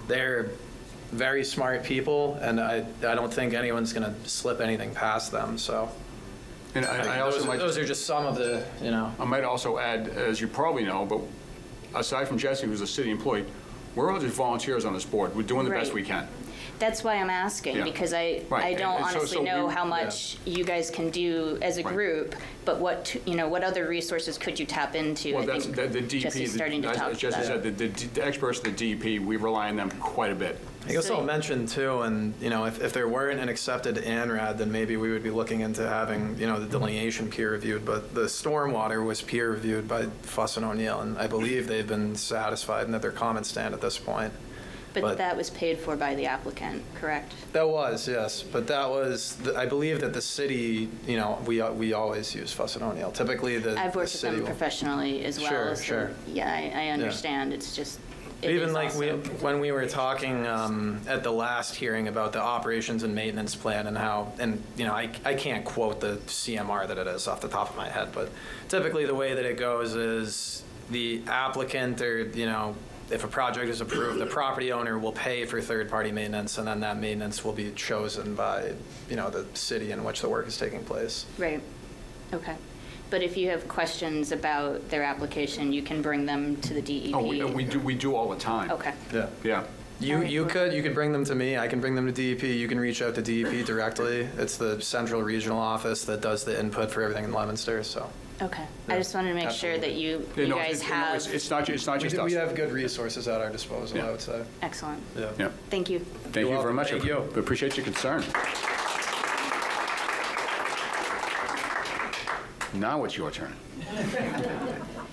They're very smart people, and I don't think anyone's going to slip anything past them, so. And I also those are just some of the, I might also add, as you probably know, but aside from Jesse, who's a city employee, we're all just volunteers on this board. We're doing the best we can. That's why I'm asking, because I don't honestly know how much you guys can do as a group, but what other resources could you tap into? Well, that's the DEP. Jesse's starting to talk as Jesse said, the experts at the DEP, we rely on them quite a bit. I guess I'll mention too, and if there weren't an accepted ANRAD, then maybe we would be looking into having the delineation peer reviewed. But the stormwater was peer reviewed by Fuss and O'Neill, and I believe they've been satisfied and that their comments stand at this point. But that was paid for by the applicant, correct? That was, yes, but that was I believe that the city, we always use Fuss and O'Neill. Typically, I've worked with them professionally as well. Sure. Yeah, I understand. It's just. Even like when we were talking at the last hearing about the operations and maintenance plan and how, I can't quote the CMR that it is off the top of my head, but typically the way that it goes is the applicant or, if a project is approved, the property owner will pay for third-party maintenance, and then that maintenance will be chosen by, the city in which the work is taking place. Right. Okay. But if you have questions about their application, you can bring them to the DEP? Oh, we do all the time. Okay. Yeah. You could bring them to me. I can bring them to DEP. You can reach out to DEP directly. It's the central regional office that does the input for everything in Leominster, so. Okay. Yeah. I just wanted to make sure that you guys have. It's not just us. We have good resources at our disposal, I would say. Excellent. Yeah. Thank you. Thank you very much. Thank you. We appreciate your concern. Now it's your turn.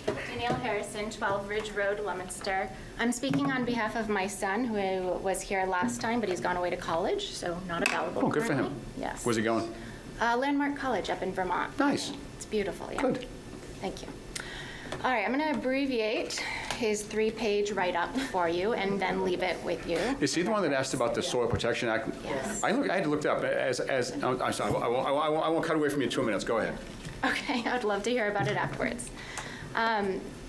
Danielle Harrison, 12 Ridge Road, Leominster. I'm speaking on behalf of my son, who was here last time, but he's gone away to college, so not available. Oh, good for him. Yes. Where's he going? Landmark College up in Vermont. Nice. It's beautiful, yeah. Good. Thank you. All right, I'm going to abbreviate his 3-page write-up for you and then leave it with you. Is he the one that asked about the Soil Protection Act? Yes. I had to look that up I'm sorry, I won't cut away from you in 2 minutes. Go ahead. Okay, I'd love to hear about it afterwards.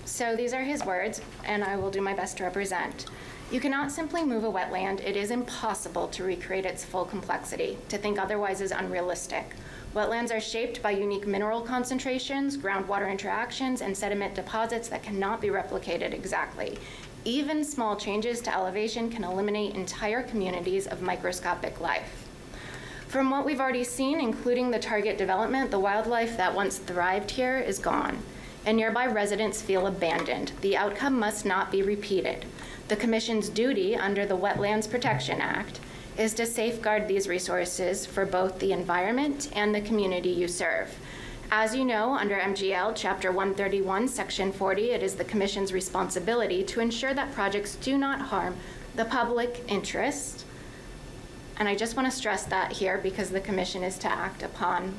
So these are his words, and I will do my best to represent. You cannot simply move a wetland. It is impossible to recreate its full complexity. To think otherwise is unrealistic. Wetlands are shaped by unique mineral concentrations, groundwater interactions, and sediment deposits that cannot be replicated exactly. Even small changes to elevation can eliminate entire communities of microscopic life. From what we've already seen, including the target development, the wildlife that once thrived here is gone, and nearby residents feel abandoned. The outcome must not be repeated. The Commission's duty under the Wetlands Protection Act is to safeguard these resources for both the environment and the community you serve. As you know, under MGL Chapter 131, Section 40, it is the Commission's responsibility to ensure that projects do not harm the public interest. And I just want to stress that here because the Commission is to act upon,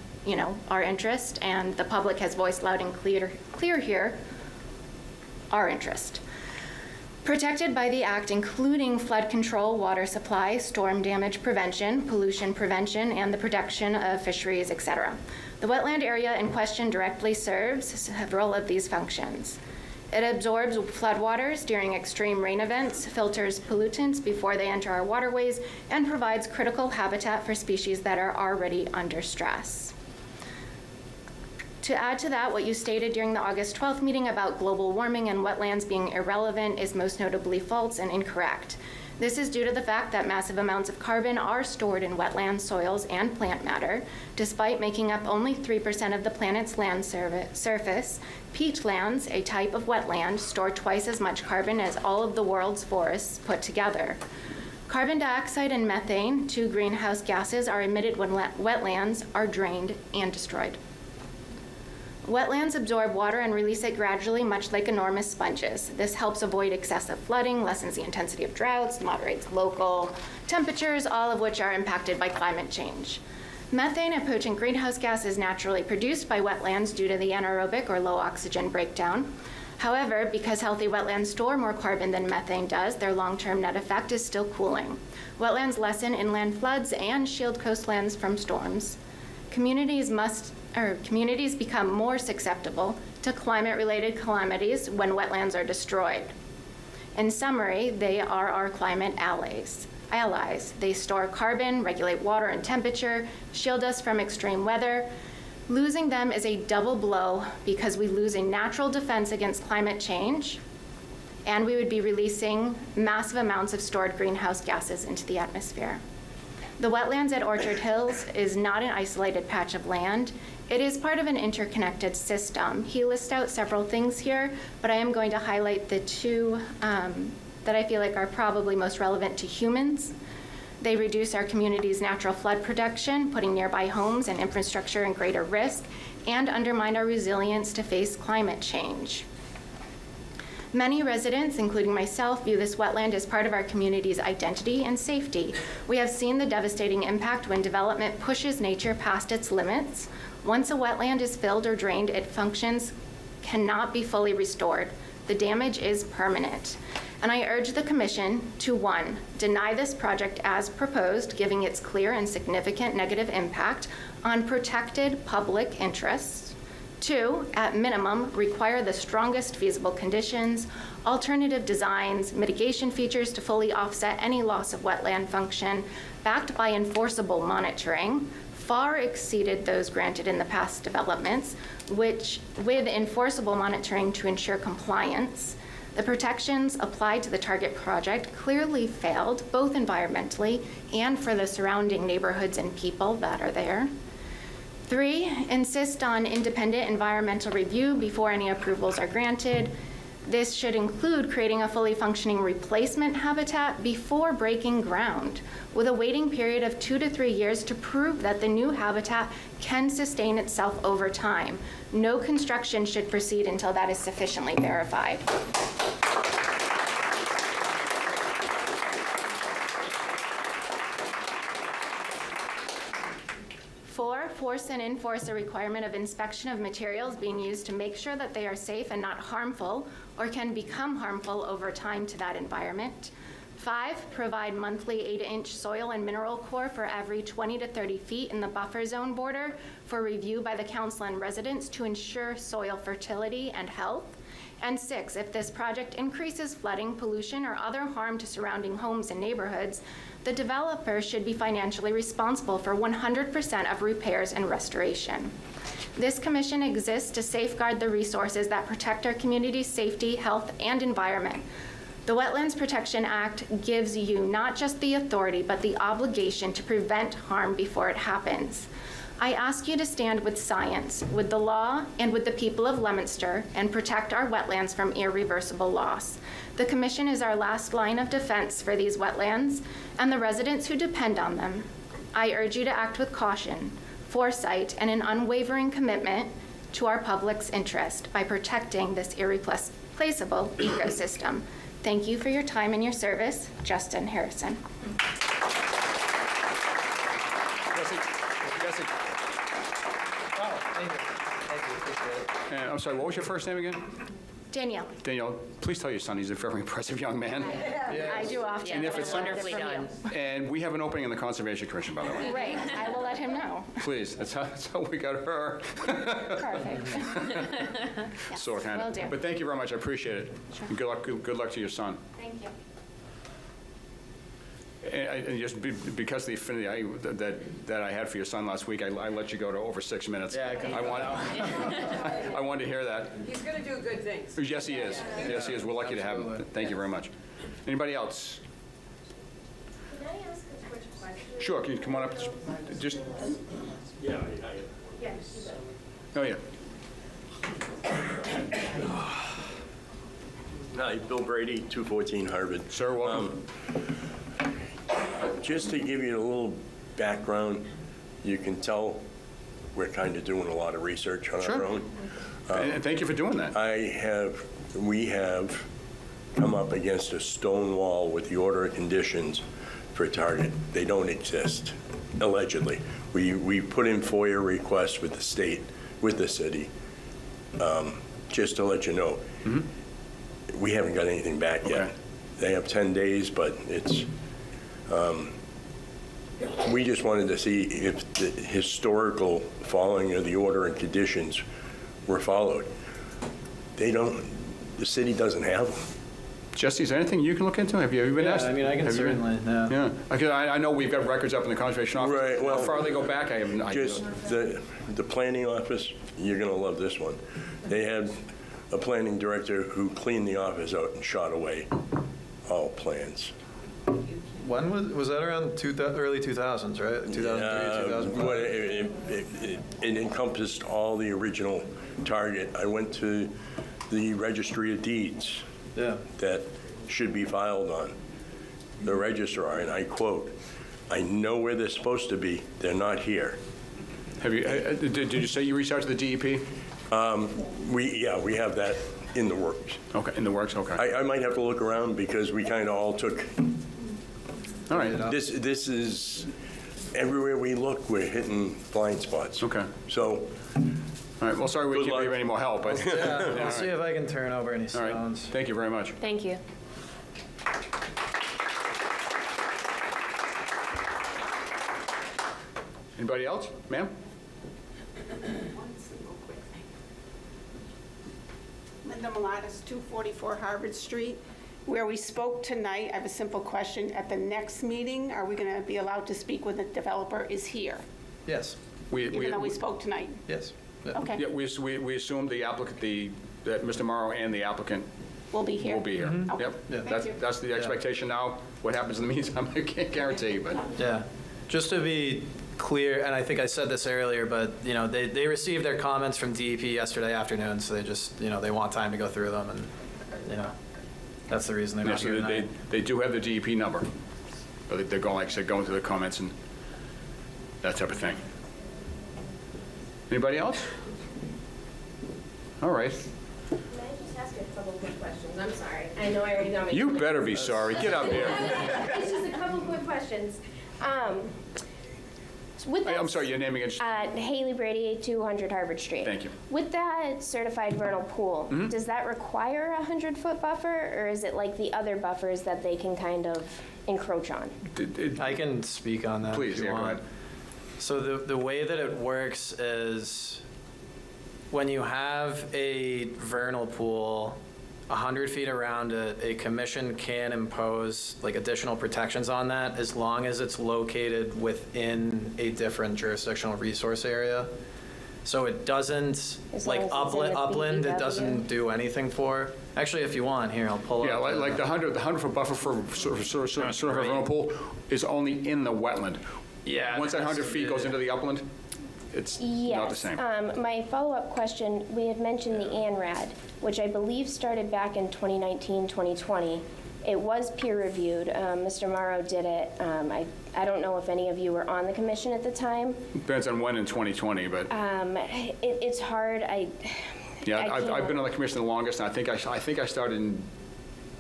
our interest, and the public has voiced loud and clear here our interest. Protected by the Act, including flood control, water supply, storm damage prevention, pollution prevention, and the protection of fisheries, etc. The wetland area in question directly serves several of these functions. It absorbs floodwaters during extreme rain events, filters pollutants before they enter our waterways, and provides critical habitat for species that are already under stress. To add to that, what you stated during the August 12th meeting about global warming and wetlands being irrelevant is most notably false and incorrect. This is due to the fact that massive amounts of carbon are stored in wetland soils and plant matter. Despite making up only 3% of the planet's land surface, peatlands, a type of wetland, store twice as much carbon as all of the world's forests put together. Carbon dioxide and methane, 2 greenhouse gases, are emitted when wetlands are drained and destroyed. Wetlands absorb water and release it gradually, much like enormous sponges. This helps avoid excessive flooding, lessens the intensity of droughts, moderates local temperatures, all of which are impacted by climate change. Methane, a potent greenhouse gas, is naturally produced by wetlands due to the anaerobic or low oxygen breakdown. However, because healthy wetlands store more carbon than methane does, their long-term net effect is still cooling. Wetlands lessen inland floods and shield coastlands from storms. Communities become more susceptible to climate-related calamities when wetlands are destroyed. In summary, they are our climate allies. They store carbon, regulate water and temperature, shield us from extreme weather. Losing them is a double blow because we lose a natural defense against climate change, and we would be releasing massive amounts of stored greenhouse gases into the atmosphere. The wetlands at Orchard Hills is not an isolated patch of land. It is part of an interconnected system. He lists out several things here, but I am going to highlight the 2 that I feel like are probably most relevant to humans. They reduce our community's natural flood protection, putting nearby homes and infrastructure in greater risk, and undermine our resilience to face climate change. Many residents, including myself, view this wetland as part of our community's identity and safety. We have seen the devastating impact when development pushes nature past its limits. Once a wetland is filled or drained, its functions cannot be fully restored. The damage is permanent. And I urge the Commission to 1, deny this project as proposed, giving its clear and significant negative impact on protected public interests. 2, at minimum, require the strongest feasible conditions, alternative designs, mitigation features to fully offset any loss of wetland function, backed by enforceable monitoring, far exceeded those granted in the past developments, which, with enforceable monitoring to ensure compliance. The protections applied to the target project clearly failed, both environmentally and for the surrounding neighborhoods and people that are there. 3, insist on independent environmental review before any approvals are granted. This should include creating a fully functioning replacement habitat before breaking ground, with a waiting period of 2 to 3 years to prove that the new habitat can sustain itself over time. No construction should proceed until that is sufficiently verified. 4, force and enforce a requirement of inspection of materials being used to make sure that they are safe and not harmful or can become harmful over time to that environment. 5, provide monthly 8-inch soil and mineral core for every 20 to 30 feet in the buffer zone border for review by the council and residents to ensure soil fertility and health. And 6, if this project increases flooding, pollution, or other harm to surrounding homes and neighborhoods, the developer should be financially responsible for 100% of repairs and restoration. This commission exists to safeguard the resources that protect our community's safety, health, and environment. The Wetlands Protection Act gives you not just the authority, but the obligation to prevent harm before it happens. I ask you to stand with science, with the law, and with the people of Leominster and protect our wetlands from irreversible loss. The Commission is our last line of defense for these wetlands and the residents who depend on them. I urge you to act with caution, foresight, and an unwavering commitment to our public's interest by protecting this irreplaceable ecosystem. Thank you for your time and your service. Justin Harrison. And I'm sorry, what was your first name again? Danielle. Danielle, please tell your son he's a very impressive young man. I do often. And if it's Wonderfully done. And we have an opening in the Conservation Commission, by the way. Right, I will let him know. Please, that's how we got her. Perfect. Sort of. will do. But thank you very much, I appreciate it. And good luck to your son. Thank you. And just because of the affinity that I had for your son last week, I let you go to over 6 minutes. Yeah, I couldn't I go want- now. I wanted to hear that. He's going to do good things. Yes, he is. Yes, he is. We're lucky to have him. Absolutely. Thank you very much. Anybody else? Can I ask a quick question? Sure, can you come on up? Just, Yes. oh, yeah. Hi, Bill Brady, 214 Harvard. Sir, welcome. Just to give you a little background, you can tell we're kind of doing a lot of research on Sure. our own. And thank you for doing that. We have come up against a stone wall with the order of conditions for Target. They don't exist, allegedly. We put in FOIA requests with the state, with the city, just to let you know. We haven't got anything back yet. Okay. They have 10 days, but it's, we just wanted to see if the historical following of the order and conditions were followed. The city doesn't have them. Jesse, is there anything you can look into? Have you been Yeah, asked? I mean, I can Have you been- certainly, yeah. Yeah. Okay, I know we've got records up in the Conservation Office. Right, well, how far they go back, I have no idea. Just the planning office, you're going to love this one. They had a planning director who cleaned the office out and shot away all plans. When was that around early 2000s, right? 2003, 2005? It encompassed all the original Target. I went to the Registry of Deeds that should be filed on. The registrar, and I quote, "I know where they're supposed to be. They're not here." Have you? Did you say you reached out to the DEP? We have that in the works. Okay, in the works. Okay. I might have to look around because we kind of all took. All right. This is everywhere we look, we're hitting blind spots. Okay. So. All right. Well, sorry we Good can't luck. give you any more help, but Yeah, all we'll see right. if I can turn over any All right. stones. Thank you very much. Thank you. Anybody else, ma'am? Linda Malatis, 244 Harvard Street. Where we spoke tonight, I have a simple question. At the next meeting, are we going to be allowed to speak when the developer is here? Yes. Even though we spoke tonight? Yes. Yeah. Okay. Yeah, we assume the applicant, that Mr. Morrow and the applicant We'll be here? will be here. Okay. Yep. Yeah. Thank you. That's the expectation now. What happens in the meantime, I can't guarantee, but. Yeah. Just to be clear, and I think I said this earlier, but, they received their comments from DEP yesterday afternoon, so they just, they want time to go through them, and, that's the reason they're not Yes, here tonight. they do have the DEP number. But they're going, like I said, going through the comments and that type of thing. Anybody else? All right. Can I just ask a couple quick questions? I'm sorry. I know I already got my... You better be sorry. Get up here. It's just a couple quick questions. With that, I'm sorry, your name again? Haley Brady, 200 Harvard Street. Thank you. With that certified vernal pool, Mm-hmm. does that require a 100-foot buffer, or is it like the other buffers that they can kind of encroach on? I can speak on that. Please, if you yeah, go want. ahead. So the way that it works is when you have a vernal pool 100 feet around it, a commission can impose like additional protections on that as long as it's located within a different jurisdictional resource area. So it doesn't, As like long as it's in the upland, it BBW. doesn't do anything for. Actually, if you want, here, I'll pull Yeah, up. like the 100-foot buffer for sort of a vernal pool is only in the wetland. Yeah. Once that 100 feet goes into the upland, it's not the same. My follow-up question, we had mentioned the ANRAD, which I believe started back in 2019, 2020. It was peer-reviewed. Mr. Morrow did it. I don't know if any of you were on the commission at the time. Depends on when in 2020, but It's hard. yeah, I I've can't- been on the commission the longest, and I think I started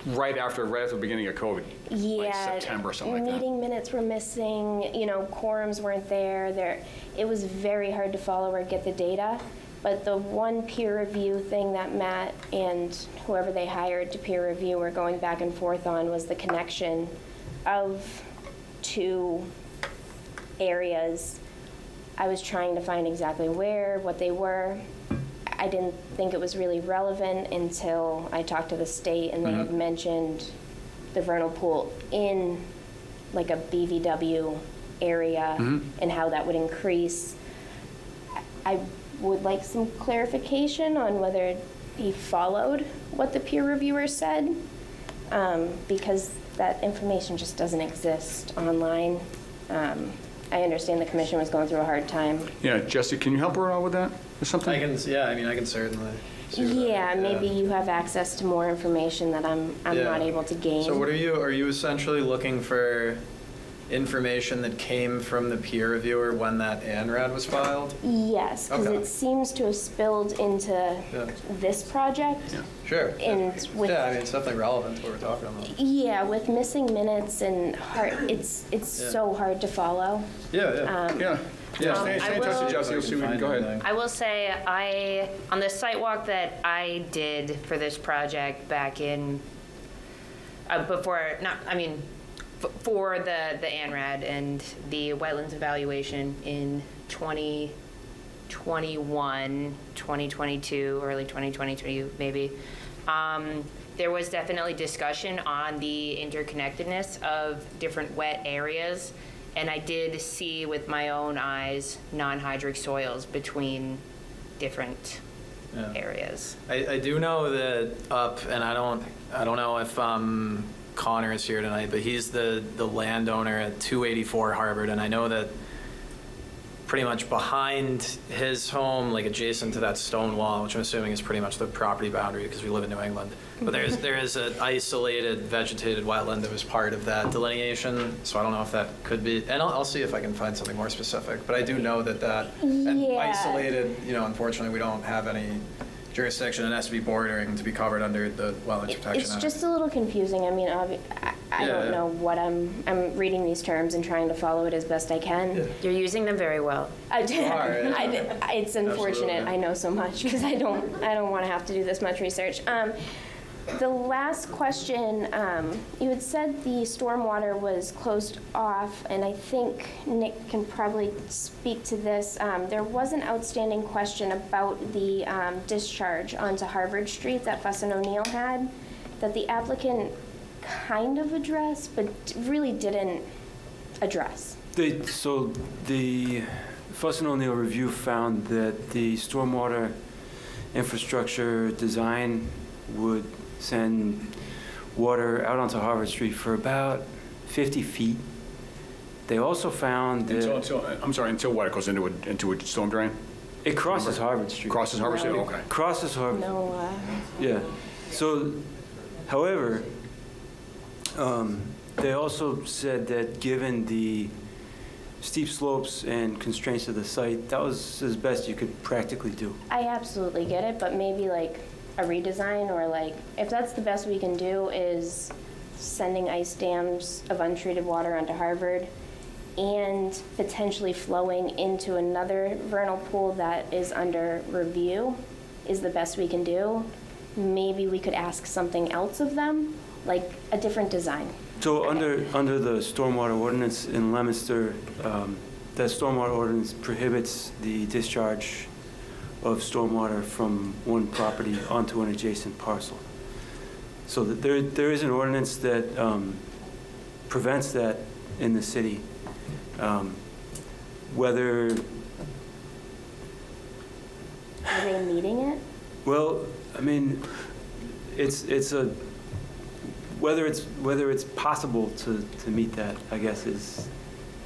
right after the beginning of COVID, like September or something like that. Meeting minutes were missing, quorums weren't there. It was very hard to follow or get the data. But the one peer review thing that Matt and whoever they hired to peer review were going back and forth on was the connection of two areas. I was trying to find exactly where, what they were. I didn't think it was really relevant until I talked to the state and they had mentioned the vernal pool in like a BVW area and how that would increase. I would like some clarification on whether he followed what the peer reviewer said, because that information just doesn't exist online. I understand the commission was going through a hard time. Yeah, Jesse, can you help her out with that or something? I can certainly. see what Yeah, maybe you have access to more information that I'm Yeah. not able to gain. So are you essentially looking for information that came from the peer reviewer when that ANRAD was filed? Yes, because Okay. it seems to have spilled into this project. Sure. And with Yeah, I mean, it's definitely relevant to what we're talking about. yeah, with missing minutes and it's Yeah. so hard to follow. Yeah. Stay in touch with Jesse. We'll see what we can, go ahead. I will say, on the site walk that I did for this project back in, for the ANRAD and the wetlands evaluation in 2021, 2022, early 2022 maybe, there was definitely discussion on the interconnectedness of different wet areas. And I did see with my own eyes non-hydric soils between different areas. I do know that and I don't know if Connor is here tonight, but he's the landowner at 284 Harvard, and I know that pretty much behind his home, like adjacent to that stone wall, which I'm assuming is pretty much the property boundary because we live in New England. But there is an isolated vegetated wetland that was part of that delineation, so I don't know if that could be, and I'll see if I can find something more specific. But I do know that and isolated, unfortunately, we don't have any jurisdiction. It has to be bordering to be covered under the Wetlands Protection It's Act. just a little confusing. I mean, I don't know what I'm reading these terms and trying to follow it as best I can. You're using them very well. It's unfortunate. Absolutely. I know so much because I don't want to have to do this much research. The last question, you had said the stormwater was closed off, and I think Nick can probably speak to this. There was an outstanding question about the discharge onto Harvard Street that Fuss and O'Neill had that the applicant kind of addressed, but really didn't address. So the Fuss and O'Neill review found that the stormwater infrastructure design would send water out onto Harvard Street for about 50 feet. They also found that... Until what? It goes into a storm drain? It crosses Harvard Street. Crosses Harvard Street, okay. Crosses Harvard. No. Yeah. So, however, they also said that given the steep slopes and constraints of the site, that was as best you could practically do. I absolutely get it, but maybe like a redesign, or like, if that's the best we can do is sending ice dams of untreated water onto Harvard and potentially flowing into another vernal pool that is under review is the best we can do. Maybe we could ask something else of them, like a different design. So under the stormwater ordinance in Leominster, that stormwater ordinance prohibits the discharge of stormwater from one property onto an adjacent parcel. So there is an ordinance that prevents that in the city. Whether... Are they meeting it? Well, I mean, it's a... Whether it's possible to meet that, I guess, is...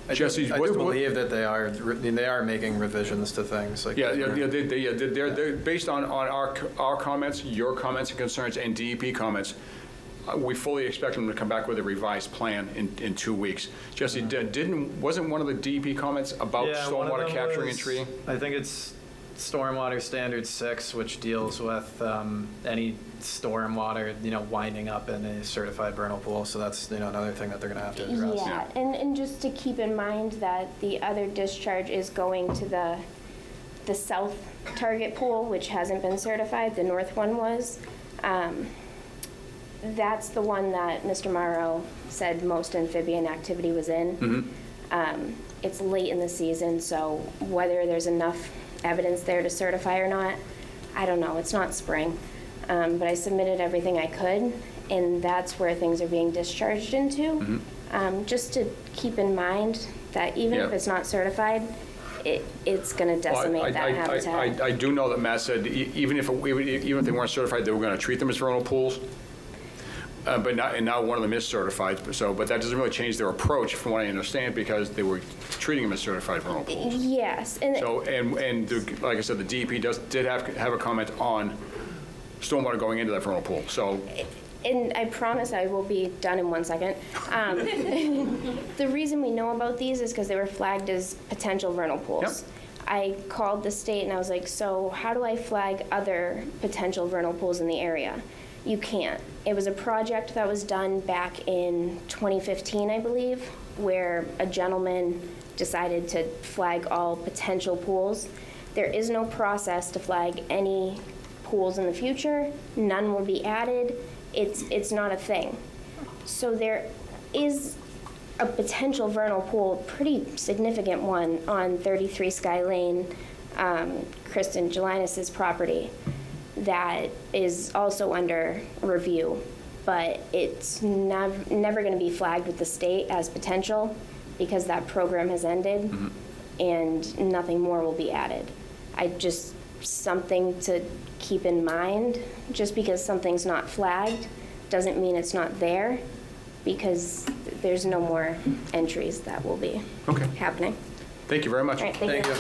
I do believe that they are making revisions to things. Like They're based on our comments, your comments and concerns, and DEP comments. We fully expect them to come back with a revised plan in 2 weeks. Jesse, wasn't one of the DEP comments about stormwater capturing and treating? I think it's Stormwater Standard 6, which deals with any stormwater, winding up in a certified vernal pool. So that's, another thing that they're going to have to address. Yeah, and just to keep in mind that the other discharge is going to the the south target pool, which hasn't been certified, the north one was. That's the one that Mr. Morrow said most amphibian activity was in. It's late in the season, so whether there's enough evidence there to certify or not, I don't know. It's not spring. But I submitted everything I could, and that's where things are being discharged into. Just to keep in mind that even if it's not certified, it's going to decimate that habitat. I do know that Matt said even if they weren't certified, they were going to treat them as vernal pools. But now one of them is certified, but that doesn't really change their approach, from what I understand, because they were treating them as certified vernal pools. Yes. Like I said, the DEP did have a comment on stormwater going into that vernal pool. So. And I promise I will be done in 1 second. The reason we know about these is because they were flagged as potential vernal pools. I called the state and I was like, so how do I flag other potential vernal pools in the area? You can't. It was a project that was done back in 2015, I believe, where a gentleman decided to flag all potential pools. There is no process to flag any pools in the future. None will be added. It's not a thing. So there is a potential vernal pool, pretty significant one, on 33 Sky Lane, Kristen Jelines's property, that is also under review, but it's never going to be flagged with the state as potential because that program has ended and nothing more will be added. Something to keep in mind. Just because something's not flagged doesn't mean it's not there, because there's no more entries that will be happening. Thank you very much. All right, thank you.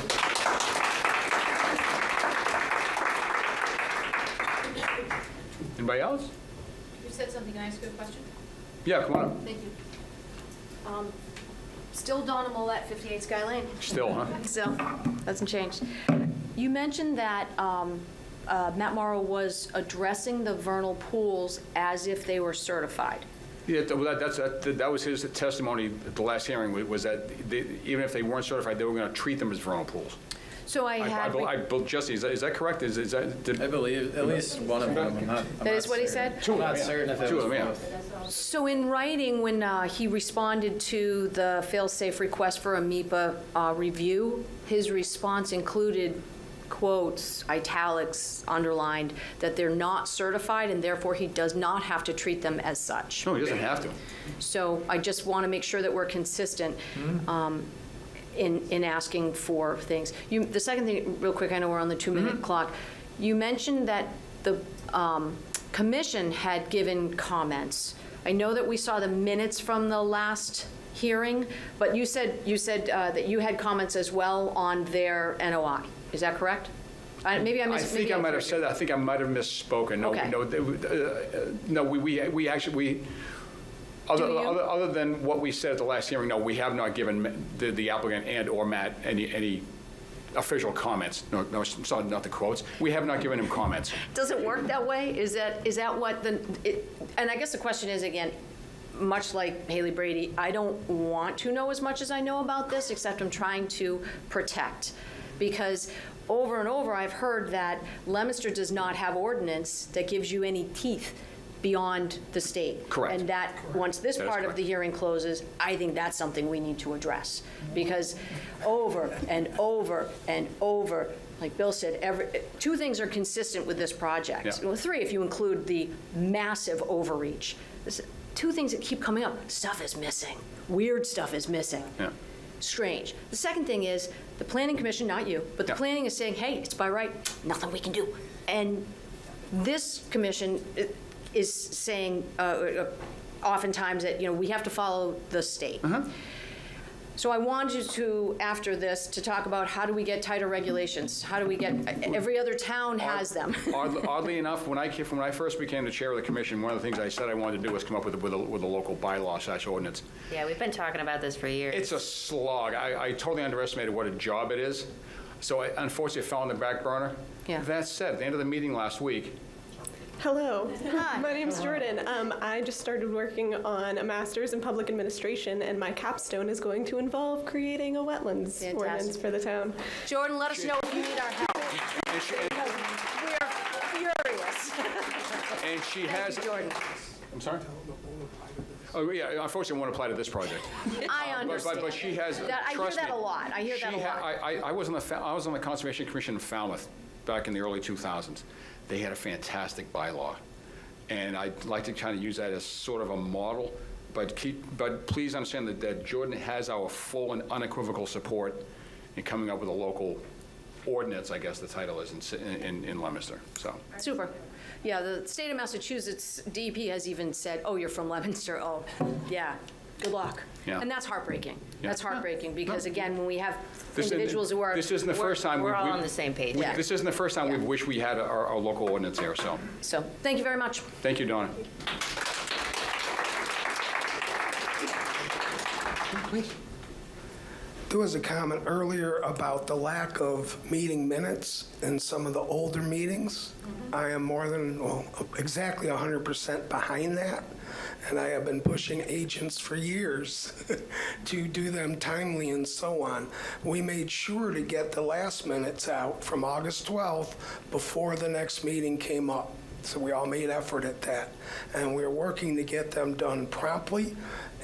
Anybody else? You said something. Can I ask you a question? Yeah, come on up. Thank you. Still Donna Millette, 58 Sky Lane. Still, huh? Still, hasn't changed. You mentioned that Matt Morrow was addressing the vernal pools as if they were certified. Yeah, that was his testimony at the last hearing, was that even if they weren't certified, they were going to treat them as vernal pools. So Jesse, is that correct? I believe at least one of them. That is what he said? I'm not certain if it was both. So in writing, when he responded to the fail-safe request for a MEPA review, his response included quotes, italics, underlined, that they're not certified and therefore he does not have to treat them as such. No, he doesn't have to. So I just want to make sure that we're consistent in asking for things. The second thing, real quick, I know we're on the 2-minute clock. You mentioned that the commission had given comments. I know that we saw the minutes from the last hearing, but you said that you had comments as well on their NOI. Is that correct? Maybe I missed. I think I might have said that. I think I might have misspoken. No, we actually. Other than what we said at the last hearing, no, we have not given the applicant and/or Matt any official comments. No, not the quotes. We have not given him comments. Does it work that way? Is that what and I guess the question is, again, much like Haley Brady, I don't want to know as much as I know about this, except I'm trying to protect. Because over and over, I've heard that Leominster does not have ordinance that gives you any teeth beyond the state. Correct. And that, once this part of the hearing closes, I think that's something we need to address. Because over and over and over, like Bill said, 2 things are consistent with this project. Yeah. Well, 3 if you include the massive overreach. 2 things that keep coming up. Stuff is missing. Weird stuff is missing. Yeah. Strange. The second thing is the Planning Commission, not you, but the planning is saying, hey, it's by right, nothing we can do. And this commission is saying oftentimes that, we have to follow the state. So I wanted to, after this, to talk about how do we get tighter regulations? How do we get, every other town has them. Oddly enough, when I first became the chair of the commission, one of the things I said I wanted to do was come up with a local bylaw / ordinance. Yeah, we've been talking about this for years. It's a slog. I totally underestimated what a job it is. So I unfortunately fell on the back burner. Yeah. That said, at the end of the meeting last week, Hello. Hi. My name's Jordan. I just started working on a master's in public administration, and my capstone is going to involve creating a wetlands ordinance for the town. Jordan, let us know if you need our help. We're furious. And she has... Jordan. I'm sorry? Oh, yeah, unfortunately, it won't apply to this project. I understand. But she has, I hear trust that me, a lot. I hear that a lot. I was on the Conservation Commission in Falmouth back in the early 2000s. They had a fantastic bylaw. And I'd like to kind of use that as sort of a model, but please understand that Jordan has our full and unequivocal support in coming up with a local ordinance, I guess the title is, in Leominster, so. Super. Yeah, the state of Massachusetts DEP has even said, oh, you're from Leominster, oh, yeah, good luck. Yeah. And that's heartbreaking. Yeah. That's heartbreaking, because again, when we have This isn't- individuals who are... This isn't the first time We're all on the same page. Yeah. This isn't the first time we've wished we had our local ordinance here, so. So, thank you very much. Thank you, Donna. There was a comment earlier about the lack of meeting minutes in some of the older meetings. I am more than, well, exactly 100% behind that, and I have been pushing agents for years to do them timely and so on. We made sure to get the last minutes out from August 12th before the next meeting came up. So we all made effort at that, and we're working to get them done promptly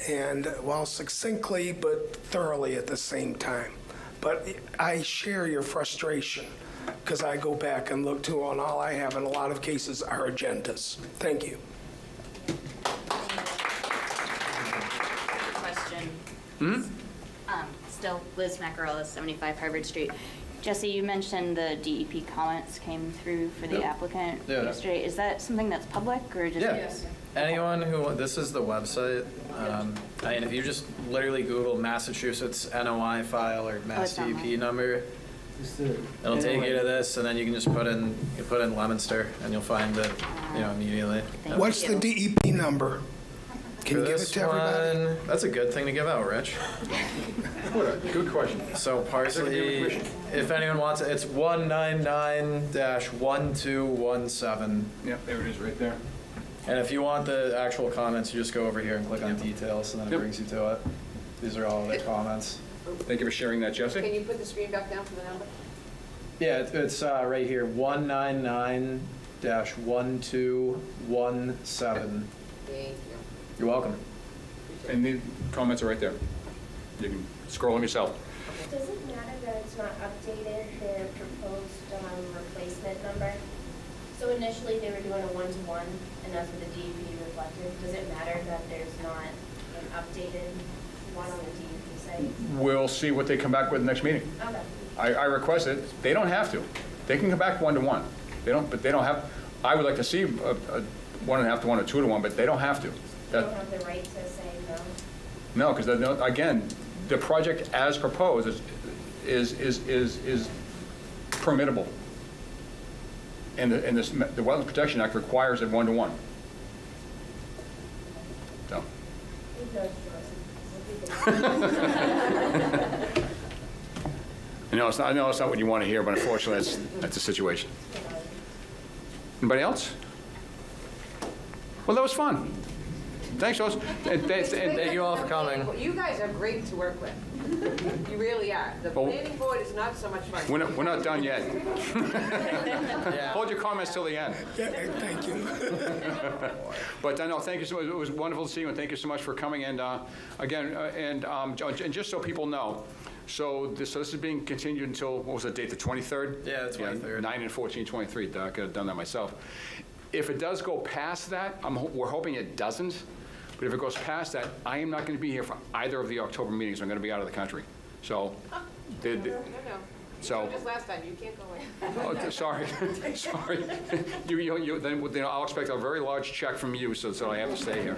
and, well, succinctly but thoroughly at the same time. But I share your frustration because I go back and look too, and all I have in a lot of cases are agendas. Thank you. Question. Still Liz Macarella, 75 Harvard Street. Jesse, you mentioned the DEP comments came through for the applicant yesterday. Is that something that's public or just? Yeah. Anyone who, this is the website. I mean, if you just literally Google Massachusetts NOI file or Mass it's on DEP number, it'll take you to this, and then you can just put in Leominster, and you'll find it, immediately. What's the DEP number? Can you For give it this to everybody? one, that's a good thing to give out, Rich. Good question. So parsley, if anyone wants it, it's 199-1217. Yep, there it is, right there. And if you want the actual comments, you just go over here and click on details, and then it brings you to it. These are all the comments. Thank you for sharing that, Jesse. Can you put the screen back down for the number? Yeah, it's right here, 199-1217. Thank you. You're welcome. And the comments are right there. You can scroll them yourself. Does it matter that it's not updated, their proposed replacement number? So initially, they were doing a one-to-one, and that's what the DEP reflected. Does it matter that there's not an updated one on the DEP site? We'll see what they come back with next meeting. Okay. I request it. They don't have to. They can come back 1-to-1. But they don't have, I would like to see a 1.5 to 1 or 2 to 1, but they don't have to. They don't have the right to say no? No, because again, the project as proposed is permittable. And the Wetlands Protection Act requires it 1-to-1. So. I know it's not what you want to hear, but unfortunately, that's the situation. Anybody else? Well, that was fun. Thanks, Rose. And thank you all for coming. You guys are great to work with. You really are. The planning board is not so much fun. We're not done yet. Yeah. Hold your comments till the end. Yeah, thank you. But no, thank you so much. It was wonderful to see you, and thank you so much for coming. And again, and just so people know, so this is being continued until, what was the date, the 23rd? Yeah, the 23rd. 9 and 14, 23. I could have done that myself. If it does go past that, we're hoping it doesn't. But if it goes past that, I am not going to be here for either of the October meetings. I'm going to be out of the country. So, No. So just last time, you can't go away. oh, sorry, sorry. Then I'll expect a very large check from you, so I have to stay here.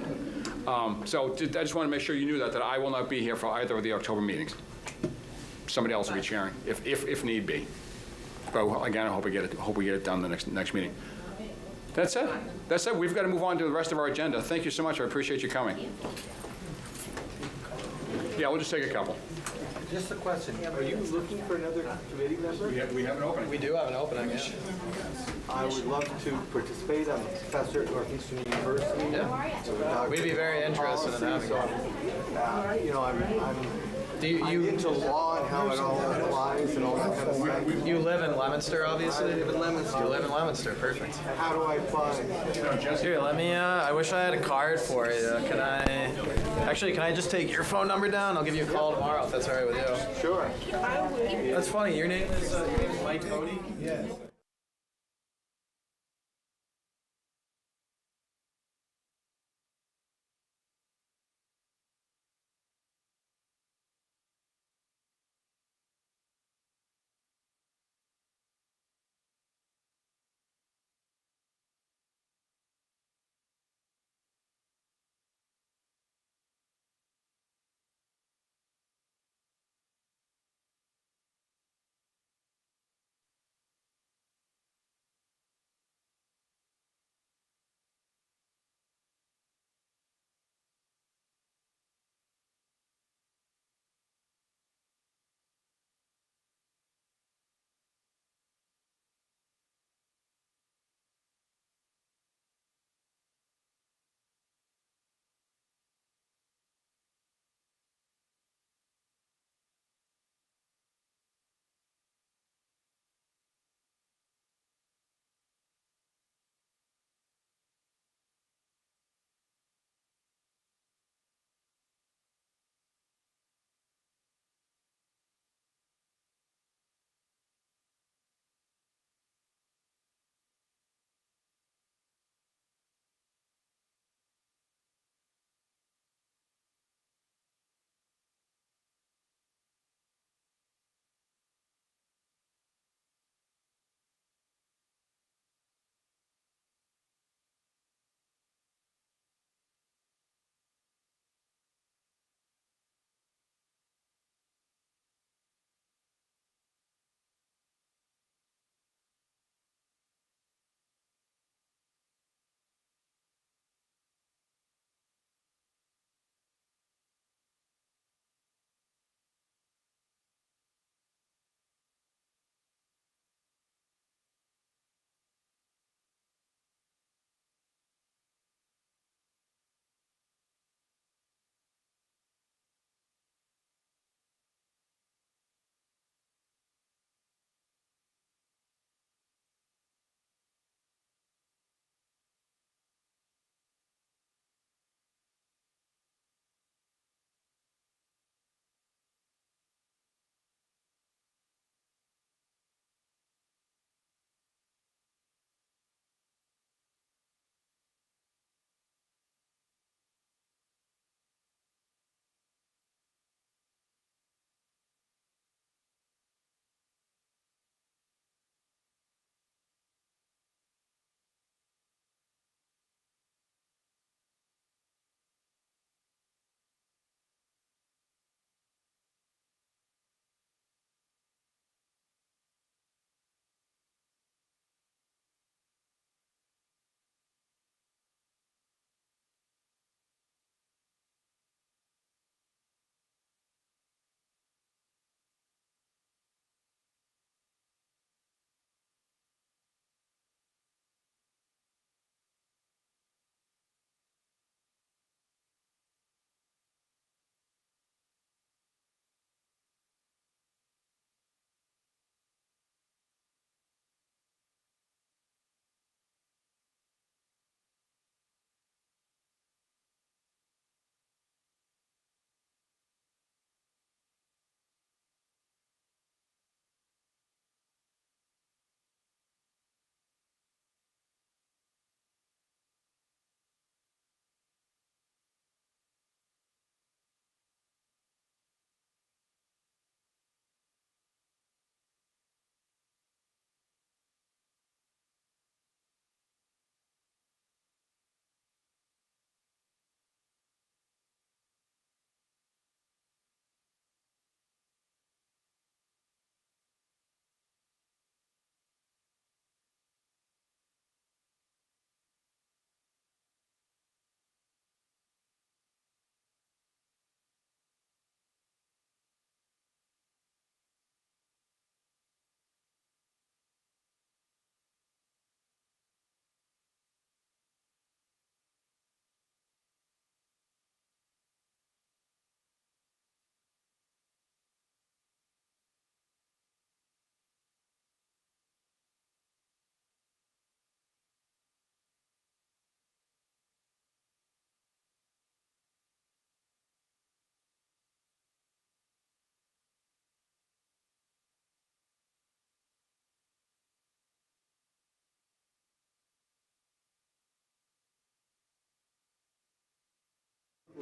So I just want to make sure you knew that I will not be here for either of the October meetings. Somebody else will be chairing, if need be. But again, I hope we get it done the next meeting. That's it. We've got to move on to the rest of our agenda. Thank you so much. I appreciate you coming. Yeah, we'll just take a couple. Just a question, are you looking for another committee member? We have an opening. We do have an opening, yeah. I would love to participate. I'm a professor at Northeastern University. Yeah. So we talk We'd be very interested in having policy, so, you know, I'm into law and how it all applies and all that kind of stuff. You live in Leominster, obviously? I live in Leominster. You live in Leominster, perfect. How do I apply? Here, let me, I wish I had a card for you. Can I just take your phone number down? I'll give you a call tomorrow if that's all right with you. Sure. That's funny, your name is Mike Cody? Yes.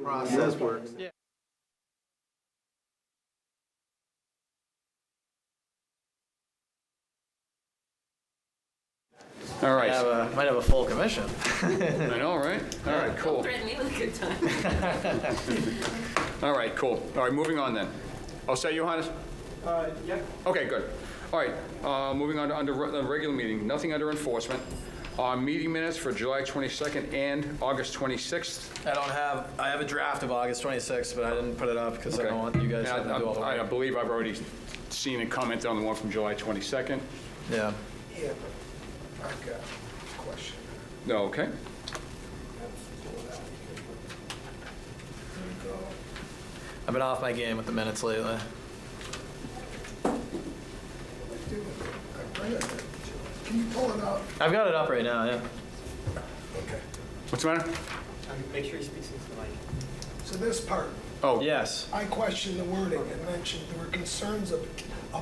Process works. Yeah. All right. Might have a full commission. I know, right? All right, cool. Threaten me with a good time. All right, cool. All right, moving on then. All set, Johannes? Yep. Okay, good. All right, moving on to the regular meeting, nothing under enforcement. Meeting minutes for July 22nd and August 26th. I have a draft of August 26th, but I didn't put it up because I Okay. don't want you guys to have to do all the work. I believe I've already seen and commented on the one from July 22nd. Yeah. Yeah, but I've got a question. No, okay. I've been off my game with the minutes lately. Can you pull it up? I've got it up right now, yeah. Okay. What's the matter? Make sure he speaks into the mic. So this part, Oh, Yes. I questioned the wording and mentioned there were concerns of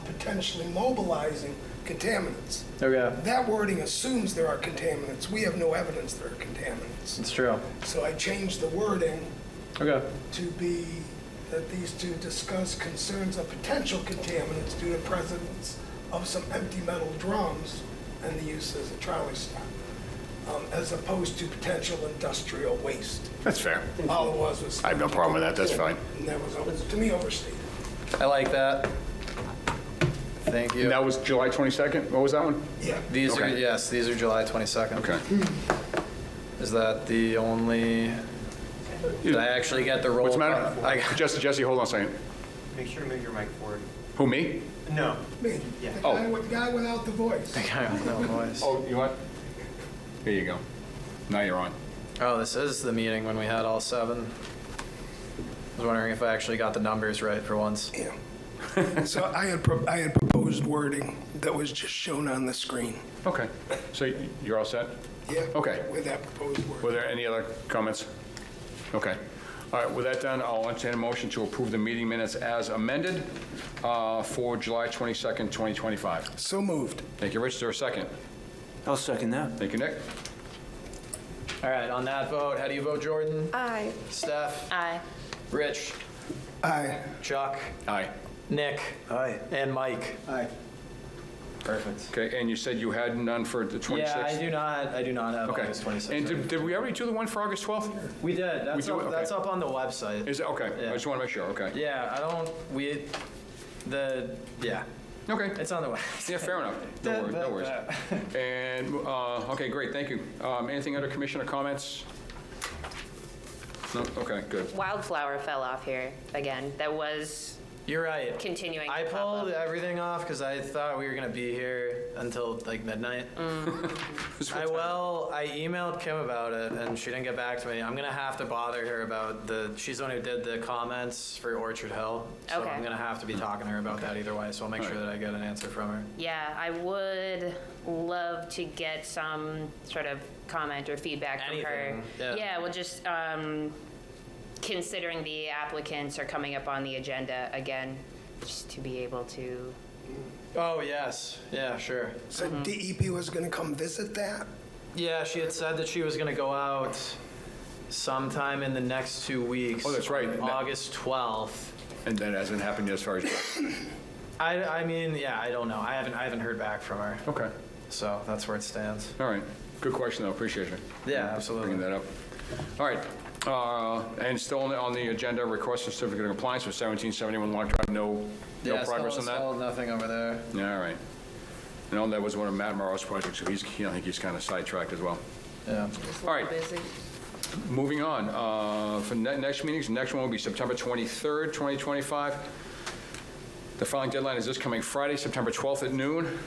potentially mobilizing contaminants. Okay. That wording assumes there are contaminants. We have no evidence there are contaminants. It's true. So I changed the wording Okay. to be that these two discuss concerns of potential contaminants due to presence of some empty metal drums and the use as a trolley stop, as opposed to potential industrial waste. That's fair. All it was. I have no problem with that, that's fine. And that was, to me, overstated. I like that. Thank you. And that was July 22nd? What was that one? Yeah. These are, Okay. yes, these are July 22nd. Okay. Is that the only, did I actually get the roll? What's the matter? I- Jesse, hold on a second. Make sure to move your mic forward. Who, me? No. Me, Yeah. the guy without the voice. The guy with no voice. Oh, you what? Here you go. Now you're on. Oh, this is the meeting when we had all 7. I was wondering if I actually got the numbers right for once. Yeah. So I had proposed wording that was just shown on the screen. Okay. So you're all set? Yeah. Okay. With that proposed wording. Were there any other comments? Okay. All right, with that done, I'll entertain a motion to approve the meeting minutes as amended for July 22nd, 2025. So moved. Thank you, Rich. Is there a second? I'll second that. Thank you, Nick. All right, on that vote, how do you vote, Jordan? Aye. Steph? Aye. Rich? Aye. Chuck? Aye. Nick? Aye. And Mike? Aye. Perfect. Okay, and you said you had none for the 26th? Yeah, I do not have Okay. August 26th. And did we already do the one for August 12th? We did. That's, do? up, Okay. that's up on the website. Is it? Okay. Yeah. I just want to make sure. Okay. Yeah, yeah. Okay. It's on the website. Yeah, fair enough. No worries. No worries. And, okay, great, thank you. Anything under commissioner comments? No? Okay, good. Wildflower fell off here again. That was You're right. continuing to I pop pulled up. everything off because I thought we were going to be here until like midnight. I emailed Kim about it and she didn't get back to me. I'm going to have to bother her about she's the one who did the comments for Orchard Hill. So Okay. I'm going to have to be talking to her about that either way. So I'll make sure that I get an answer from her. Yeah, I would love to get some sort of comment or feedback from her. Anything, yeah. Yeah, well, just considering the applicants are coming up on the agenda again, just to be able to. Oh, yes. Yeah, sure. So DEP was going to come visit that? Yeah, she had said that she was going to go out sometime in the next 2 weeks. Oh, that's right. on August 12th. And that hasn't happened as far as... I mean, yeah, I don't know. I haven't heard back from her. Okay. So that's where it stands. All right. Good question, though. Appreciate you. Yeah, absolutely. Bringing that up. All right. And still on the agenda, request a certificate of compliance for 1771 Long Drive. No progress on that? Still nothing over there. Yeah, all right. That was one of Matt Morrow's projects, so I think he's kind of sidetracked as well. Yeah. All right. Moving on. For next meetings, the next one will be September 23rd, 2025. The filing deadline is this coming Friday, September 12th at noon.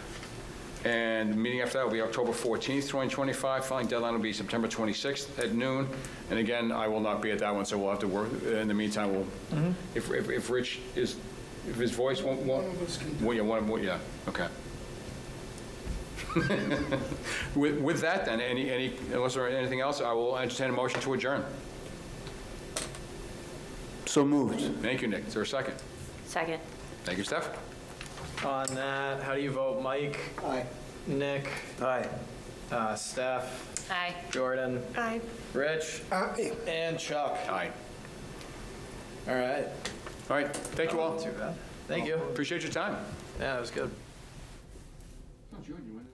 And the meeting after that will be October 14th, 2025. Filing deadline will be September 26th at noon. And again, I will not be at that one, so we'll have to work. In the meantime, we'll, if Rich is, if his voice won't, One of us can do well, yeah, okay. With that then, unless there is anything else, I will entertain a motion to adjourn. So moved. Thank you, Nick. Is there a second? Second. Thank you, Steph. On that, how do you vote? Mike? Aye. Nick? Aye. Steph? Aye. Jordan? Aye. Rich? Aye. And Chuck? Aye. All right. All right, thank you all. Not too bad. Thank you. Appreciate your time. Yeah, it was good. Oh, June, you went